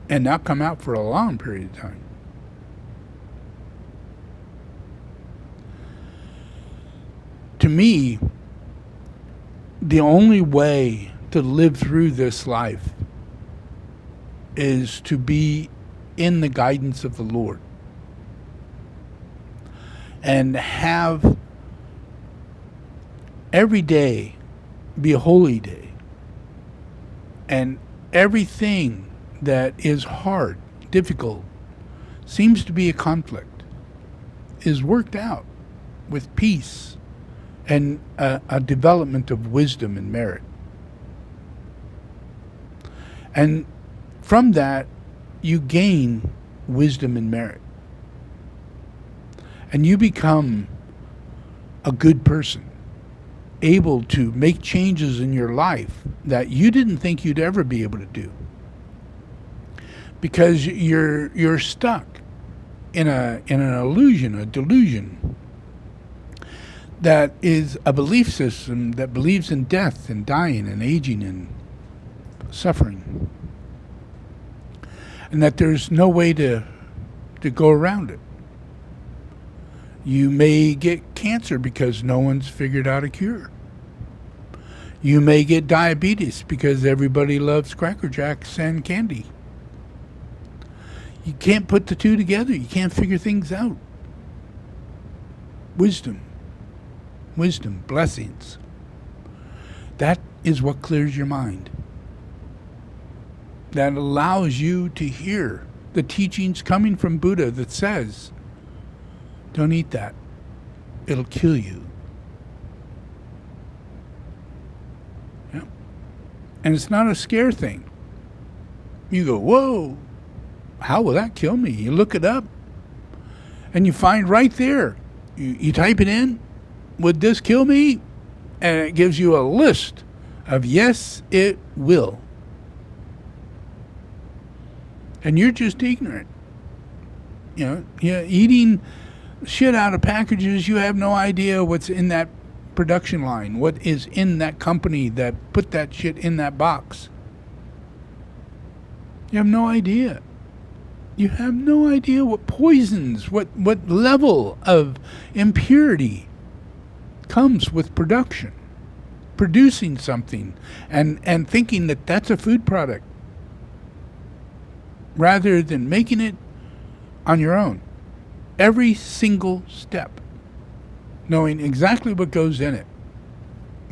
And not come out for a long period of time. To me, the only way to live through this life is to be in the guidance of the Lord and have every day be a holy day, and everything that is hard, difficult, seems to be a conflict, is worked out with peace and a development of wisdom and merit. And from that, you gain wisdom and merit. And you become a good person, able to make changes in your life that you didn't think you'd ever be able to do. Because you're stuck in an illusion, a delusion, that is a belief system that believes in death and dying and aging and suffering. And that there's no way to go around it. You may get cancer because no one's figured out a cure. You may get diabetes because everybody loves Cracker Jacks and candy. You can't put the two together. You can't figure things out. Wisdom, blessings. That is what clears your mind. That allows you to hear the teachings coming from Buddha that says, don't eat that. It'll kill you. Yeah. And it's not a scare thing. You go, whoa, how will that kill me? You look it up and you find right there. You type it in, would this kill me? And it gives you a list of yes, it will. And you're just ignorant. You know, eating shit out of packages, you have no idea what's in that production line, what is in that company that put that shit in that box. You have no idea. You have no idea what poisons, what level of impurity comes with production. Producing something and thinking that that's a food product, rather than making it on your own. Every single step. Knowing exactly what goes in it.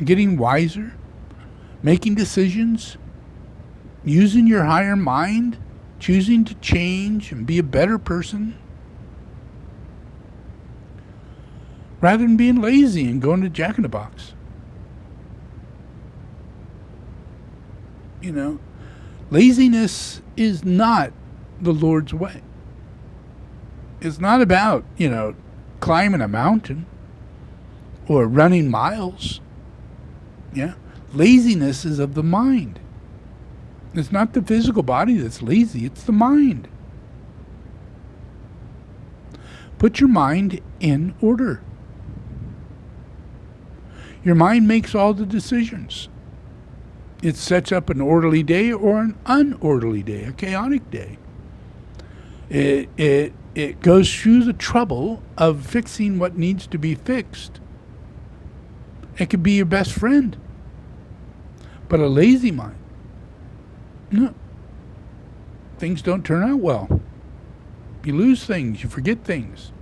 Getting wiser. Making decisions. Using your higher mind. Choosing to change and be a better person. Rather than being lazy and going to Jack in the Box. You know, Laziness is not the Lord's way. It's not about, climbing a mountain or running miles. Yeah. Laziness is of the mind. It's not the physical body that's lazy, it's the mind. Put your mind in order. Your mind makes all the decisions. It sets up an orderly day or an unorderly day, a chaotic day. It goes through the trouble of fixing what needs to be fixed. It could be your best friend. But a lazy mind, no. Things don't turn out well. You lose things, you forget things.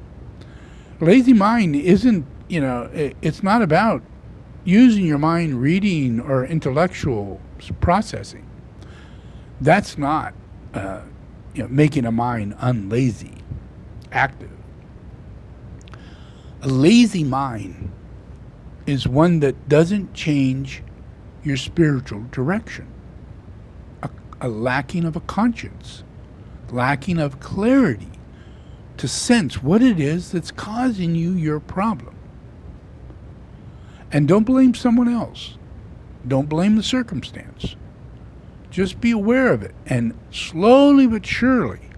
A lazy mind isn't, it's not about using your mind reading or intellectual processing. That's not making a mind unlazy, active. A lazy mind is one that doesn't change your spiritual direction. A lacking of a conscience, lacking of clarity to sense what it is that's causing you your problem. And don't blame someone else. Don't blame the circumstance. Just be aware of it, and slowly but surely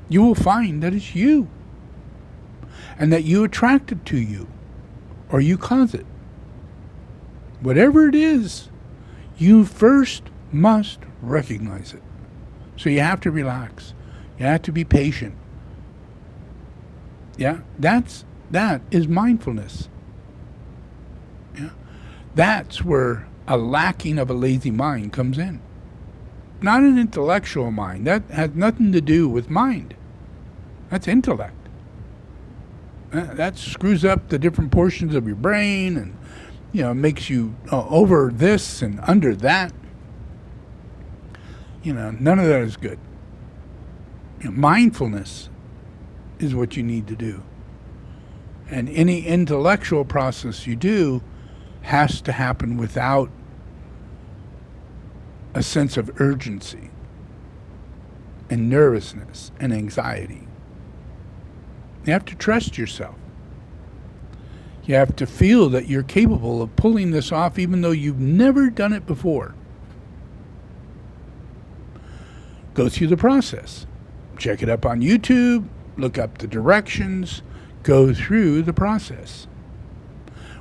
you will find that it's you, and that you attract it to you, or you cause it. Whatever it is, you first must recognize it. So you have to relax. You have to be patient. Yeah, that is mindfulness. Yeah, that's where a lacking of a lazy mind comes in. Not an intellectual mind. That has nothing to do with mind. That's intellect. That screws up the different portions of your brain, and makes you over this and under that. None of that is good. Mindfulness is what you need to do. And any intellectual process you do has to happen without a sense of urgency and nervousness and anxiety. You have to trust yourself. You have to feel that you're capable of pulling this off even though you've never done it before. Go through the process. Check it up on YouTube, look up the directions, go through the process.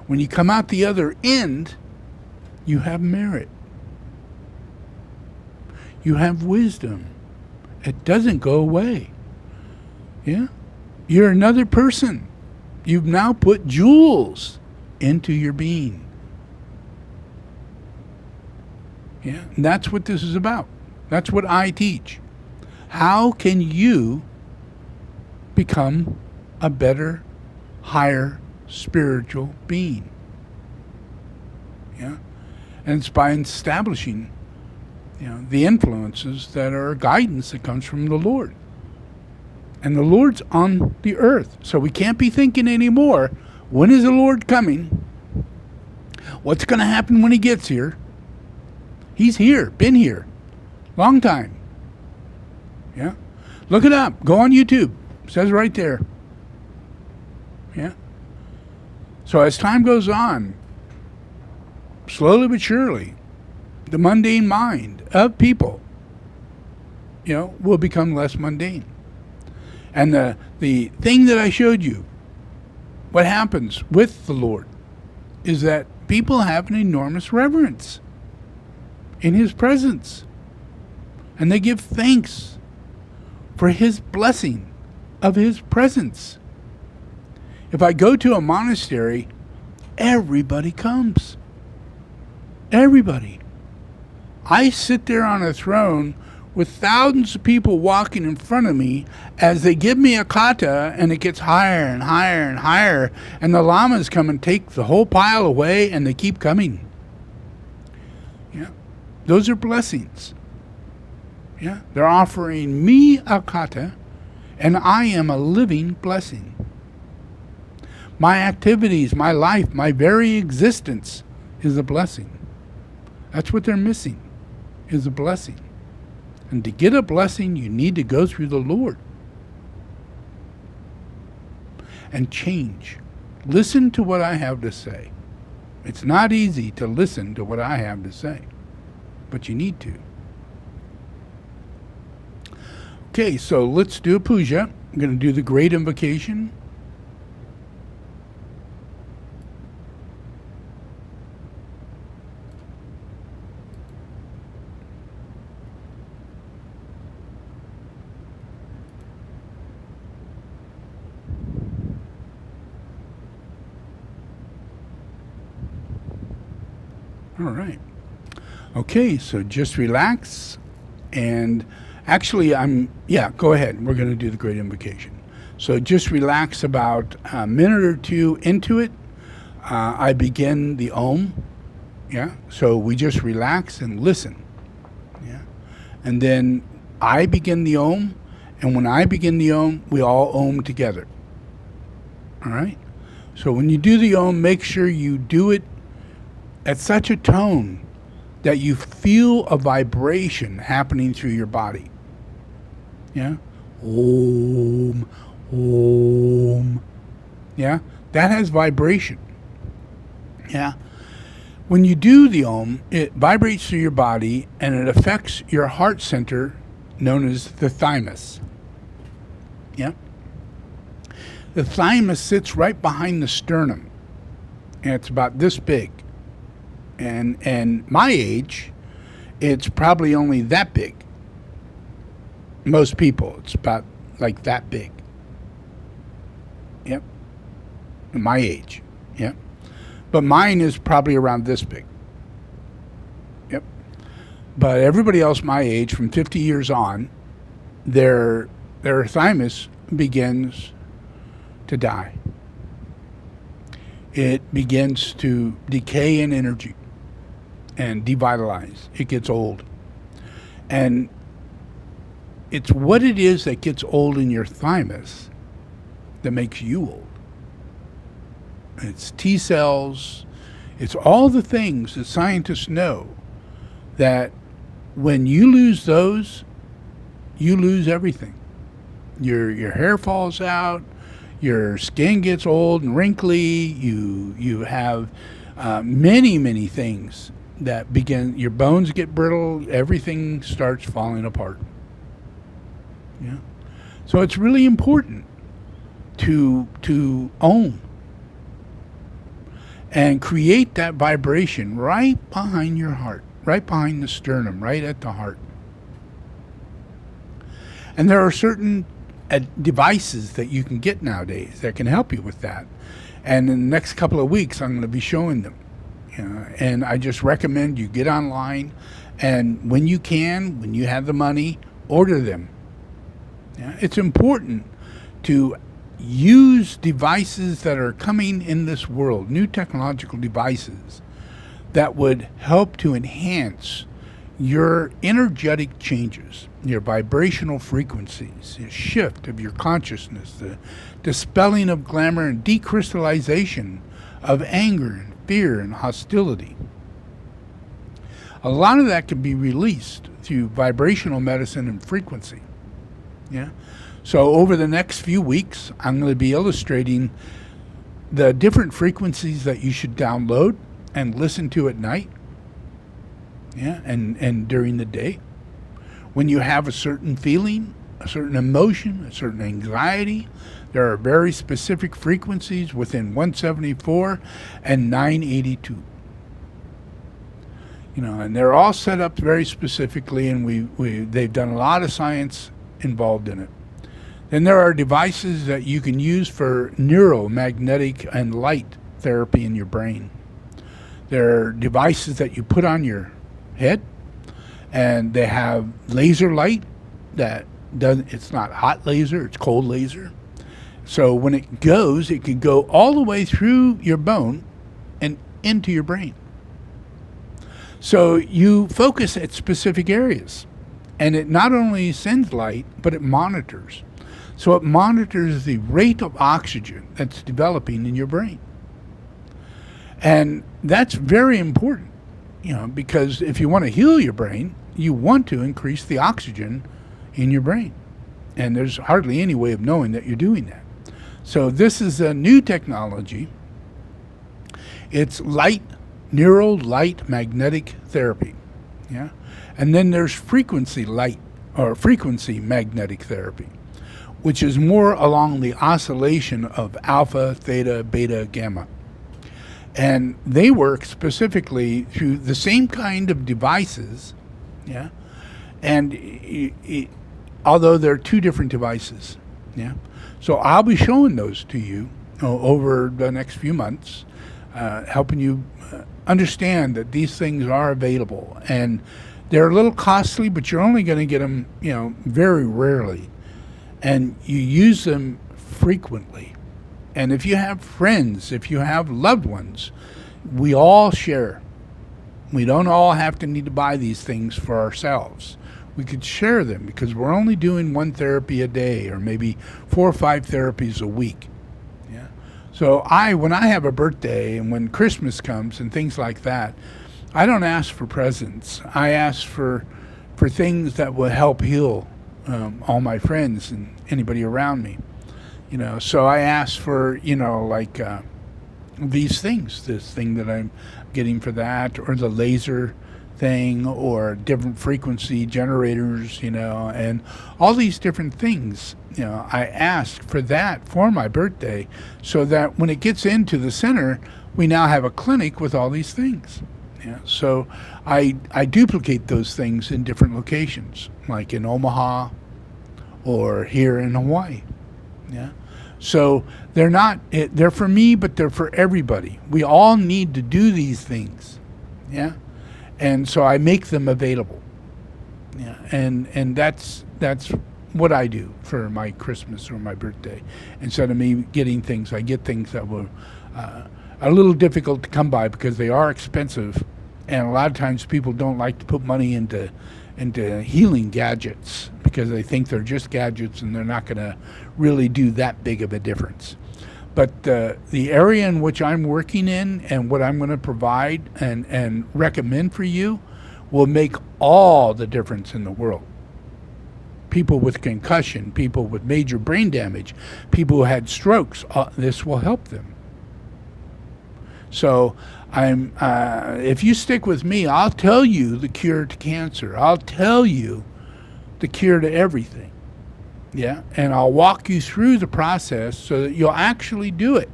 When you come out the other end, you have merit. You have wisdom. It doesn't go away. Yeah? You're another person. You've now put jewels into your being. Yeah? And that's what this is about. That's what I teach. How can you become a better, higher spiritual being? Yeah? And it's by establishing the influences that are guidance that comes from the Lord. And the Lord's on the earth. So we can't be thinking anymore, when is the Lord coming? What's going to happen when he gets here? He's here, been here, long time. Yeah? Look it up. Go on YouTube. It says right there. Yeah? So as time goes on, slowly but surely, the mundane mind of people, will become less mundane. And the thing that I showed you, what happens with the Lord, is that people have an enormous reverence in his presence. And they give thanks for his blessing of his presence. If I go to a monastery, everybody comes. Everybody. I sit there on a throne with thousands of people walking in front of me as they give me a kata, and it gets higher and higher and higher, and the lamas come and take the whole pile away, and they keep coming. Yeah, those are blessings. Yeah, they're offering me a kata, and I am a living blessing. My activities, my life, my very existence is a blessing. That's what they're missing, is a blessing. And to get a blessing, you need to go through the Lord and change. Listen to what I have to say. It's not easy to listen to what I have to say, but you need to. Okay, so let's do a puja. I'm going to do the great invocation. All right. Okay, so just relax. And actually, go ahead. We're going to do the great invocation. So just relax about a minute or two into it. I begin the Om. Yeah. So we just relax and listen. Yeah. And then I begin the Om. And when I begin the Om, we all Om together. All right. So when you do the Om, make sure you do it at such a tone that you feel a vibration happening through your body. Yeah? Om, Om. Yeah? That has vibration. Yeah? When you do the Om, it vibrates through your body and it affects your heart center known as the thymus. Yeah? The thymus sits right behind the sternum, and it's about this big. And my age, it's probably only that big. Most people, it's about like that big. Yep. My age. Yep. But mine is probably around this big. Yep. But everybody else my age, from 50 years on, their thymus begins to die. It begins to decay in energy and devitalize. It gets old. And it's what it is that gets old in your thymus that makes you old. It's T cells. It's all the things that scientists know that when you lose those, you lose everything. Your hair falls out. Your skin gets old and wrinkly. You have many things that begin. Your bones get brittle. Everything starts falling apart. Yeah. So it's really important to own and create that vibration right behind your heart, right behind the sternum, right at the heart. And there are certain devices that you can get nowadays that can help you with that. And in the next couple of weeks, I'm going to be showing them. And I just recommend you get online, and when you can, when you have the money, order them. Yeah, it's important to use devices that are coming in this world, new technological devices that would help to enhance your energetic changes, your vibrational frequencies, the shift of your consciousness, the dispelling of glamour and decrystallization of anger and fear and hostility. A lot of that can be released through vibrational medicine and frequency. Yeah. So over the next few weeks, I'm going to be illustrating the different frequencies that you should download and listen to at night. Yeah, and during the day. When you have a certain feeling, a certain emotion, a certain anxiety, there are very specific frequencies within 174 and 982. And they're all set up very specifically, and they've done a lot of science involved in it. Then there are devices that you can use for neuromagnetic and light therapy in your brain. There are devices that you put on your head, and they have laser light that it's not hot laser, it's cold laser. So when it can go all the way through your bone and into your brain. So you focus at specific areas, and it not only sends light, but it monitors. So it monitors the rate of oxygen that's developing in your brain. And that's very important, because if you want to heal your brain, you want to increase the oxygen in your brain. And there's hardly any way of knowing that you're doing that. So this is a new technology. It's neural light magnetic therapy. Yeah. And then there's frequency magnetic therapy, which is more along the oscillation of alpha, theta, beta, gamma. And they work specifically through the same kind of devices, yeah. And although they're two different devices, yeah. So I'll be showing those to you over the next few months, helping you understand that these things are available. And they're a little costly, but you're only going to get them, very rarely. And you use them frequently. And if you have friends, if you have loved ones, we all share. We don't all have to need to buy these things for ourselves. We could share them because we're only doing one therapy a day or maybe 4 or 5 therapies a week. Yeah. So when I have a birthday and when Christmas comes and things like that, I don't ask for presents. I ask for things that will help heal all my friends and anybody around me. So I ask for, these things, this thing that I'm getting for that, or the laser thing, or different frequency generators, and all these different things. I ask for that for my birthday so that when it gets into the center, we now have a clinic with all these things. Yeah, so I duplicate those things in different locations, like in Omaha or here in Hawaii. Yeah. So they're for me, but they're for everybody. We all need to do these things. Yeah. And so I make them available. Yeah. And that's what I do for my Christmas or my birthday. Instead of me getting things, I get things that were a little difficult to come by because they are expensive. And a lot of times people don't like to put money into healing gadgets because they think they're just gadgets and they're not going to really do that big of a difference. But the area in which I'm working in and what I'm going to provide and recommend for you will make all the difference in the world. People with concussion, people with major brain damage, people who had strokes, this will help them. So if you stick with me, I'll tell you the cure to cancer. I'll tell you the cure to everything. Yeah, and I'll walk you through the process so that you'll actually do it.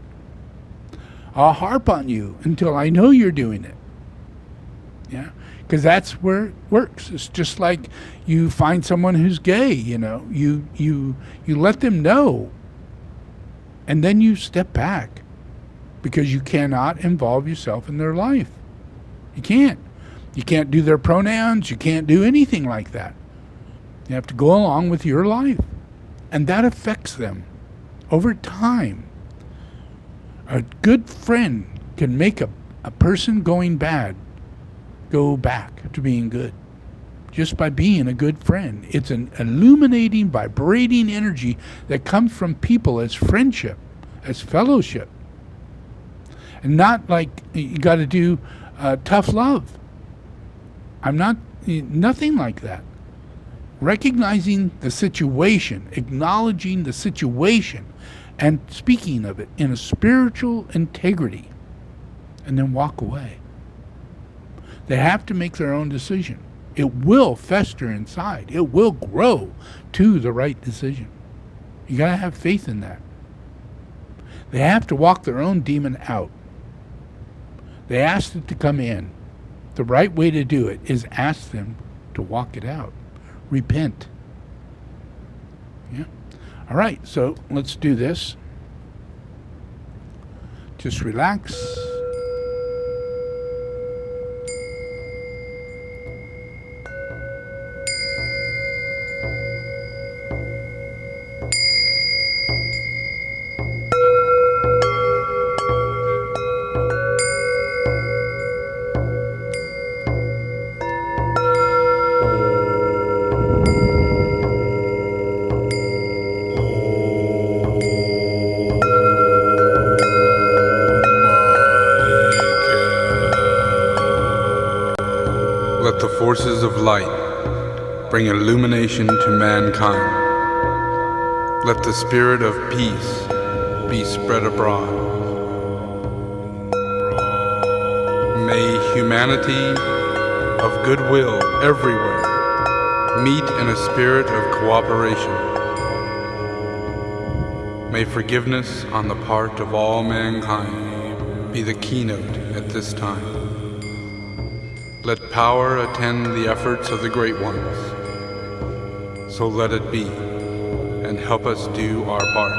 I'll harp on you until I know you're doing it. Yeah, because that's where it works. It's just like you find someone who's gay, you let them know, and then you step back because you cannot involve yourself in their life. You can't. You can't do their pronouns. You can't do anything like that. You have to go along with your life. And that affects them over time. A good friend can make a person going bad go back to being good just by being a good friend. It's an illuminating, vibrating energy that comes from people as friendship, as fellowship. And not like you got to do tough love. Nothing like that. Recognizing the situation, acknowledging the situation, and speaking of it in a spiritual integrity, and then walk away. They have to make their own decision. It will fester inside. It will grow to the right decision. You got to have faith in that. They have to walk their own demon out. They asked it to come in. The right way to do it is ask them to walk it out. Repent. Yeah. All right, so let's do this. Just relax. Let the forces of light bring illumination to mankind. Let the spirit of peace be spread abroad. May humanity of goodwill everywhere meet in a spirit of cooperation. May forgiveness on the part of all mankind be the keynote at this time. Let power attend the efforts of the great ones. So let it be, and help us do our part.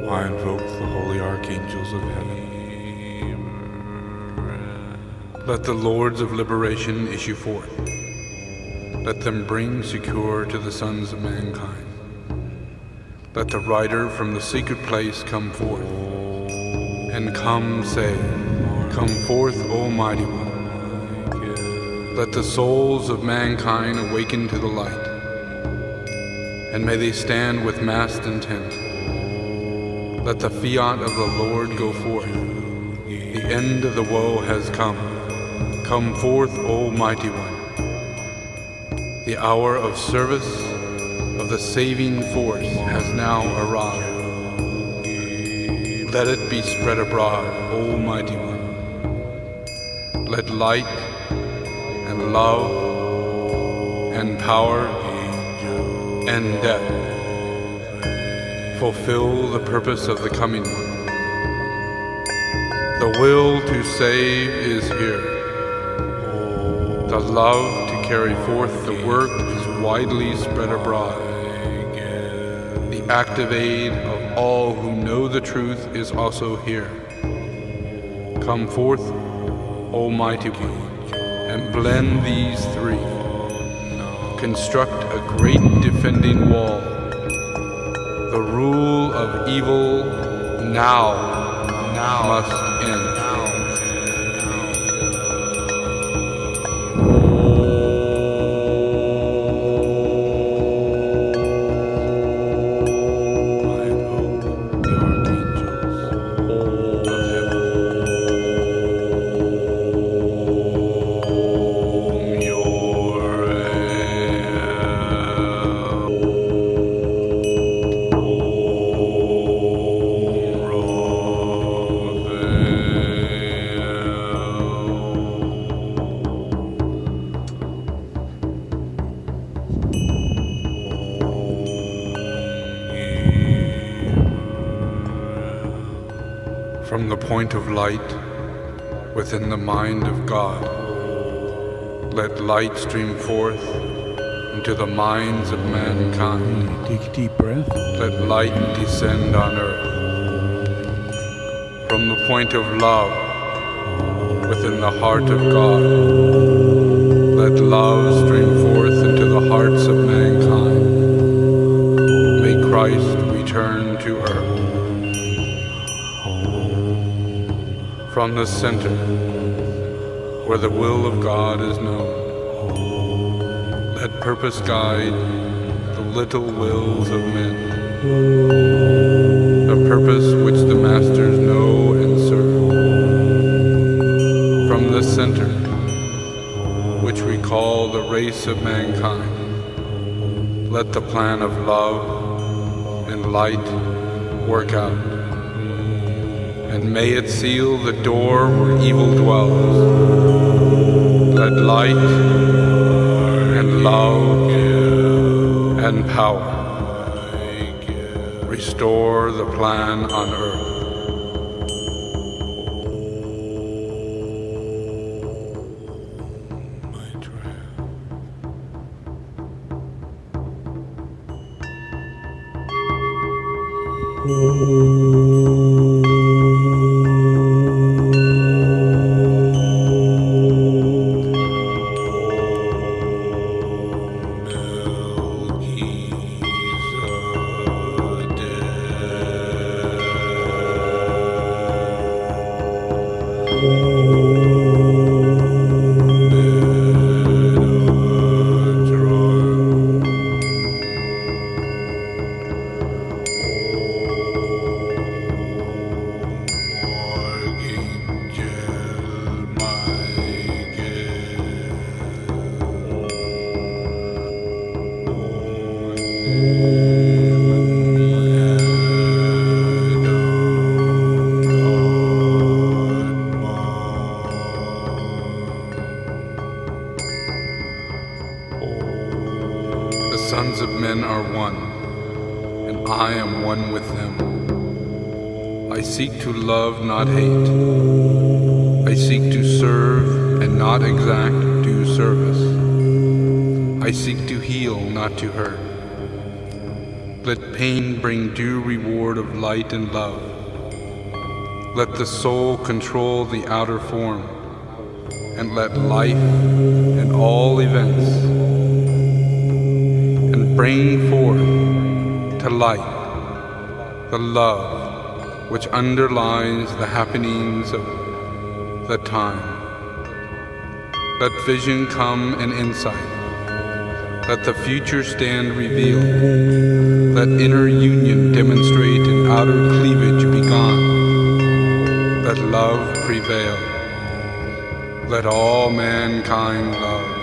I invoke the holy archangels of heaven. Let the lords of liberation issue forth. Let them bring succor to the sons of mankind. Let the rider from the secret place come forth, and come say, "Come forth, O Mighty One." Let the souls of mankind awaken to the light, and may they stand with massed intent. Let the fiat of the Lord go forth. The end of the woe has come. Come forth, O Mighty One. The hour of service of the saving force has now arrived. Let it be spread abroad, O Mighty One. Let light and love and power and death fulfill the purpose of the coming one. The will to save is here. The love to carry forth the work is widely spread abroad. The active aid of all who know the truth is also here. Come forth, O Mighty One, and blend these three. Construct a great defending wall. The rule of evil now must end. From the point of light within the mind of God, let light stream forth into the minds of mankind. Take a deep breath. Let light descend on earth. From the point of love within the heart of God, let love stream forth into the hearts of mankind. May Christ return to earth. From the center, where the will of God is known, let purpose guide the little wills of men, a purpose which the masters know and serve. From the center, which we call the race of mankind, let the plan of love and light work out. And may it seal the door where evil dwells. Let light and love and power restore the plan on earth. Maitreya. The sons of men are one, and I am one with them. I seek to love, not hate. I seek to serve and not exact due service. I seek to heal, not to hurt. Let pain bring due reward of light and love. Let the soul control the outer form, and let life and all events, and bring forth to light the love which underlies the happenings of the time. Let vision come and insight. Let the future stand revealed. Let inner union demonstrate and outer cleavage be gone. Let love prevail. Let all mankind love.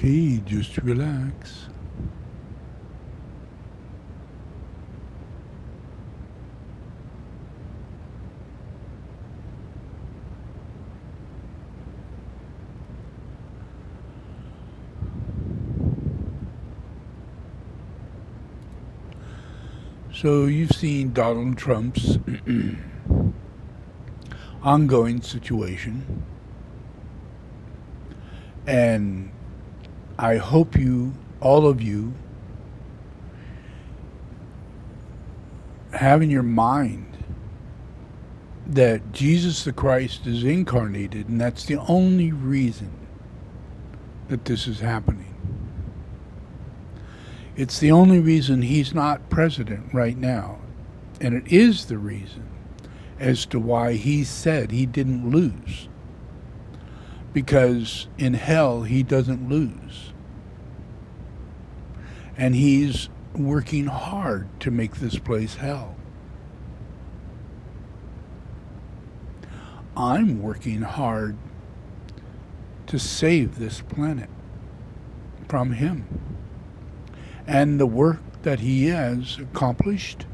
Okay, just relax. So you've seen Donald Trump's ongoing situation, and I hope you, all of you, have in your mind that Jesus the Christ is incarnated, and that's the only reason that this is happening. It's the only reason he's not president right now, and it is the reason as to why he said he didn't lose. Because in hell, he doesn't lose. And he's working hard to make this place hell. I'm working hard to save this planet from him. And the work that he has accomplished,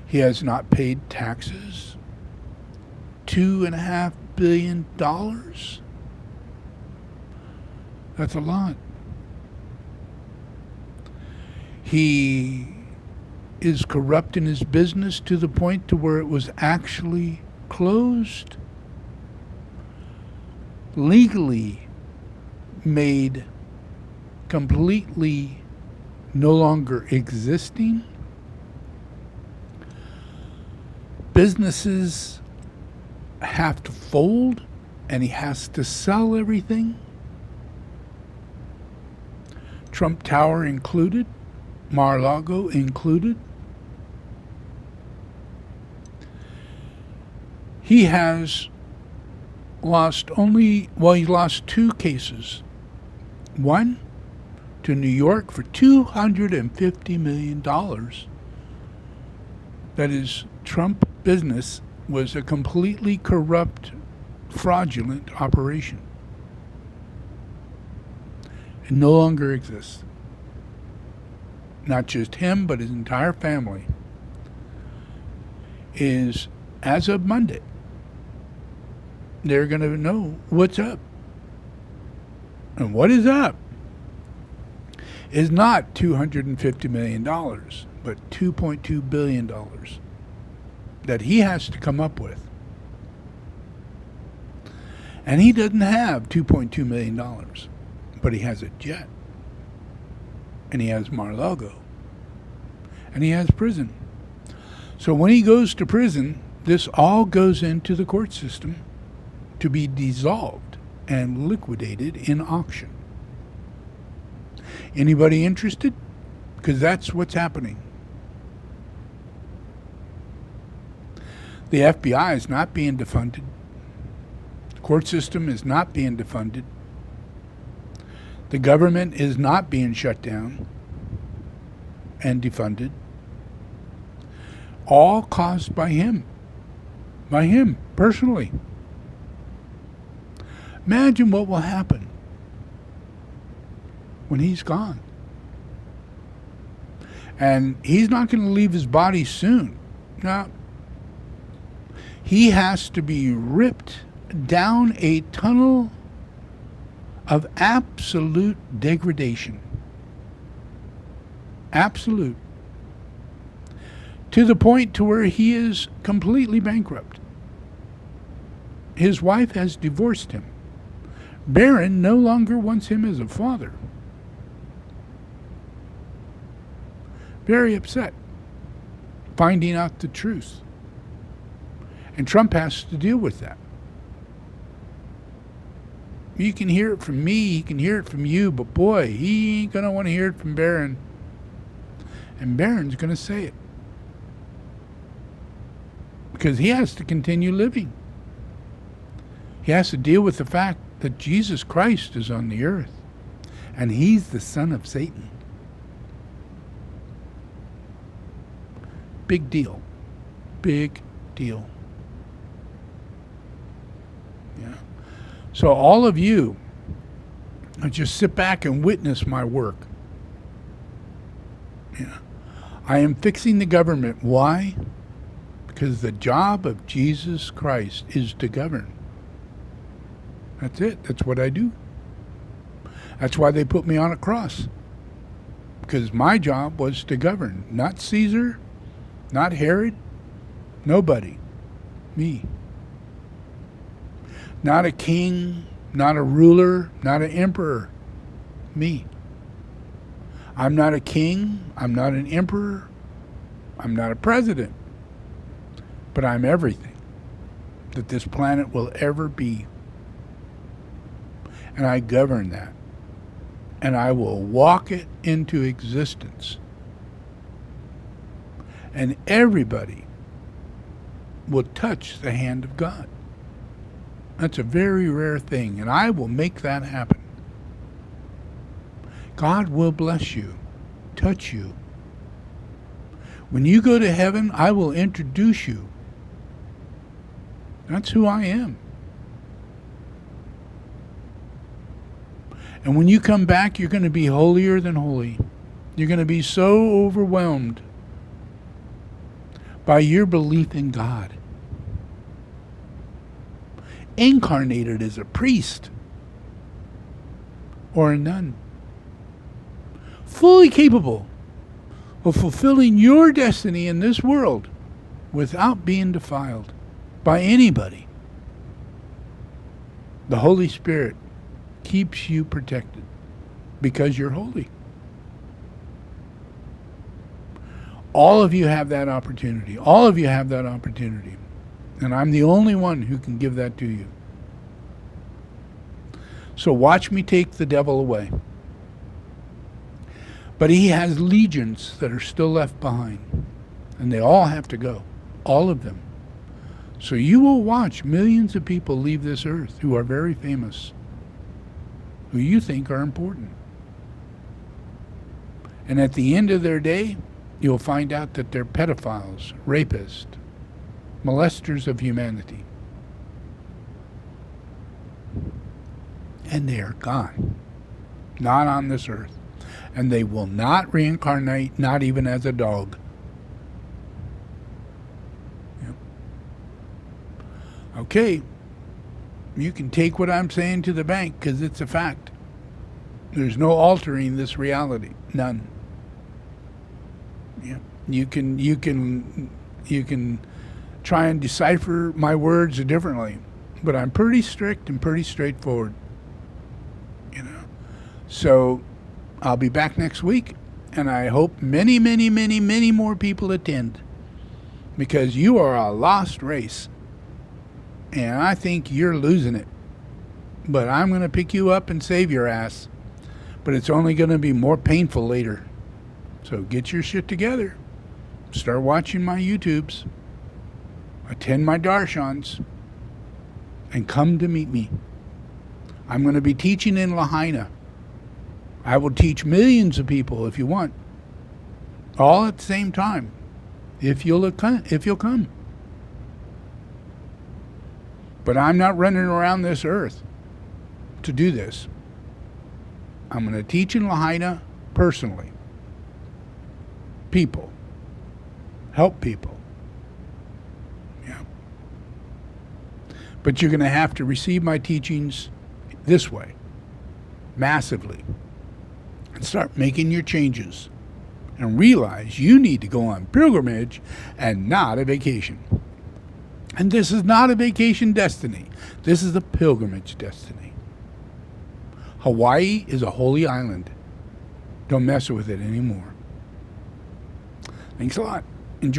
he has not paid taxes. $2.5 billion. That's a lot. He is corrupt in his business to the point to where it was actually closed, legally made completely no longer existing. Businesses have to fold, and he has to sell everything. Trump Tower included, Mar-a-Lago included. He has lost he lost 2 cases. One to New York for $250 million. That is, Trump business was a completely corrupt, fraudulent operation. It no longer exists. Not just him, but his entire family is, as of Monday, they're going to know what's up. And what is up is not $250 million, but $2.2 billion that he has to come up with. And he doesn't have $2.2 million, but he has a jet. And he has Mar-a-Lago. And he has prison. So when he goes to prison, this all goes into the court system to be dissolved and liquidated in auction. Anybody interested? because that's what's happening. The FBI is not being defunded. The court system is not being defunded. The government is not being shut down and defunded. All caused by him. By him, personally. Imagine what will happen when he's gone. And he's not going to leave his body soon. No. He has to be ripped down a tunnel of absolute degradation. Absolute. To the point to where he is completely bankrupt. His wife has divorced him. Baron no longer wants him as a father. Very upset, finding out the truth. And Trump has to deal with that. You can hear it from me, you can hear it from you, but boy, he ain't going to want to hear it from Baron. And Baron's going to say it. Because he has to continue living. He has to deal with the fact that Jesus Christ is on the earth. And he's the son of Satan. Big deal. Big deal. Yeah. So all of you, just sit back and witness my work. Yeah. I am fixing the government. Why? Because the job of Jesus Christ is to govern. That's it. That's what I do. That's why they put me on a cross. Because my job was to govern. Not Caesar, not Herod, nobody. Me. Not a king, not a ruler, not an emperor. Me. I'm not a king, I'm not an emperor, I'm not a president. But I'm everything that this planet will ever be. And I govern that. And I will walk it into existence. And everybody will touch the hand of God. That's a very rare thing, and I will make that happen. God will bless you, touch you. When you go to heaven, I will introduce you. That's who I am. And when you come back, you're going to be holier than holy. You're going to be so overwhelmed by your belief in God. Incarnated as a priest or a nun. Fully capable of fulfilling your destiny in this world without being defiled by anybody. The Holy Spirit keeps you protected because you're holy. All of you have that opportunity. All of you have that opportunity. And I'm the only one who can give that to you. So watch me take the devil away. But he has legions that are still left behind. And they all have to go. All of them. So you will watch millions of people leave this earth who are very famous. Who you think are important. And at the end of their day, you'll find out that they're pedophiles, rapists, molesters of humanity. And they are gone. Not on this earth. And they will not reincarnate, not even as a dog. Yep. Okay. You can take what I'm saying to the bank because it's a fact. There's no altering this reality. None. Yeah. You can try and decipher my words differently, but I'm pretty strict and pretty straightforward. You know. So I'll be back next week, and I hope many, many, many, many more people attend, because you are a lost race, and I think you're losing it. But I'm going to pick you up and save your ass, but it's only going to be more painful later. So get your shit together. Start watching my YouTubes. Attend my darshans. And come to meet me. I'm going to be teaching in Lahaina. I will teach millions of people if you want. All at the same time. If you'll come. But I'm not running around this earth to do this. I'm going to teach in Lahaina personally. People. Help people. Yeah. But you're going to have to receive my teachings this way. Massively. And start making your changes. And realize you need to go on pilgrimage and not a vacation. And this is not a vacation destiny. This is a pilgrimage destiny. Hawaii is a holy island. Don't mess with it anymore. Thanks a lot.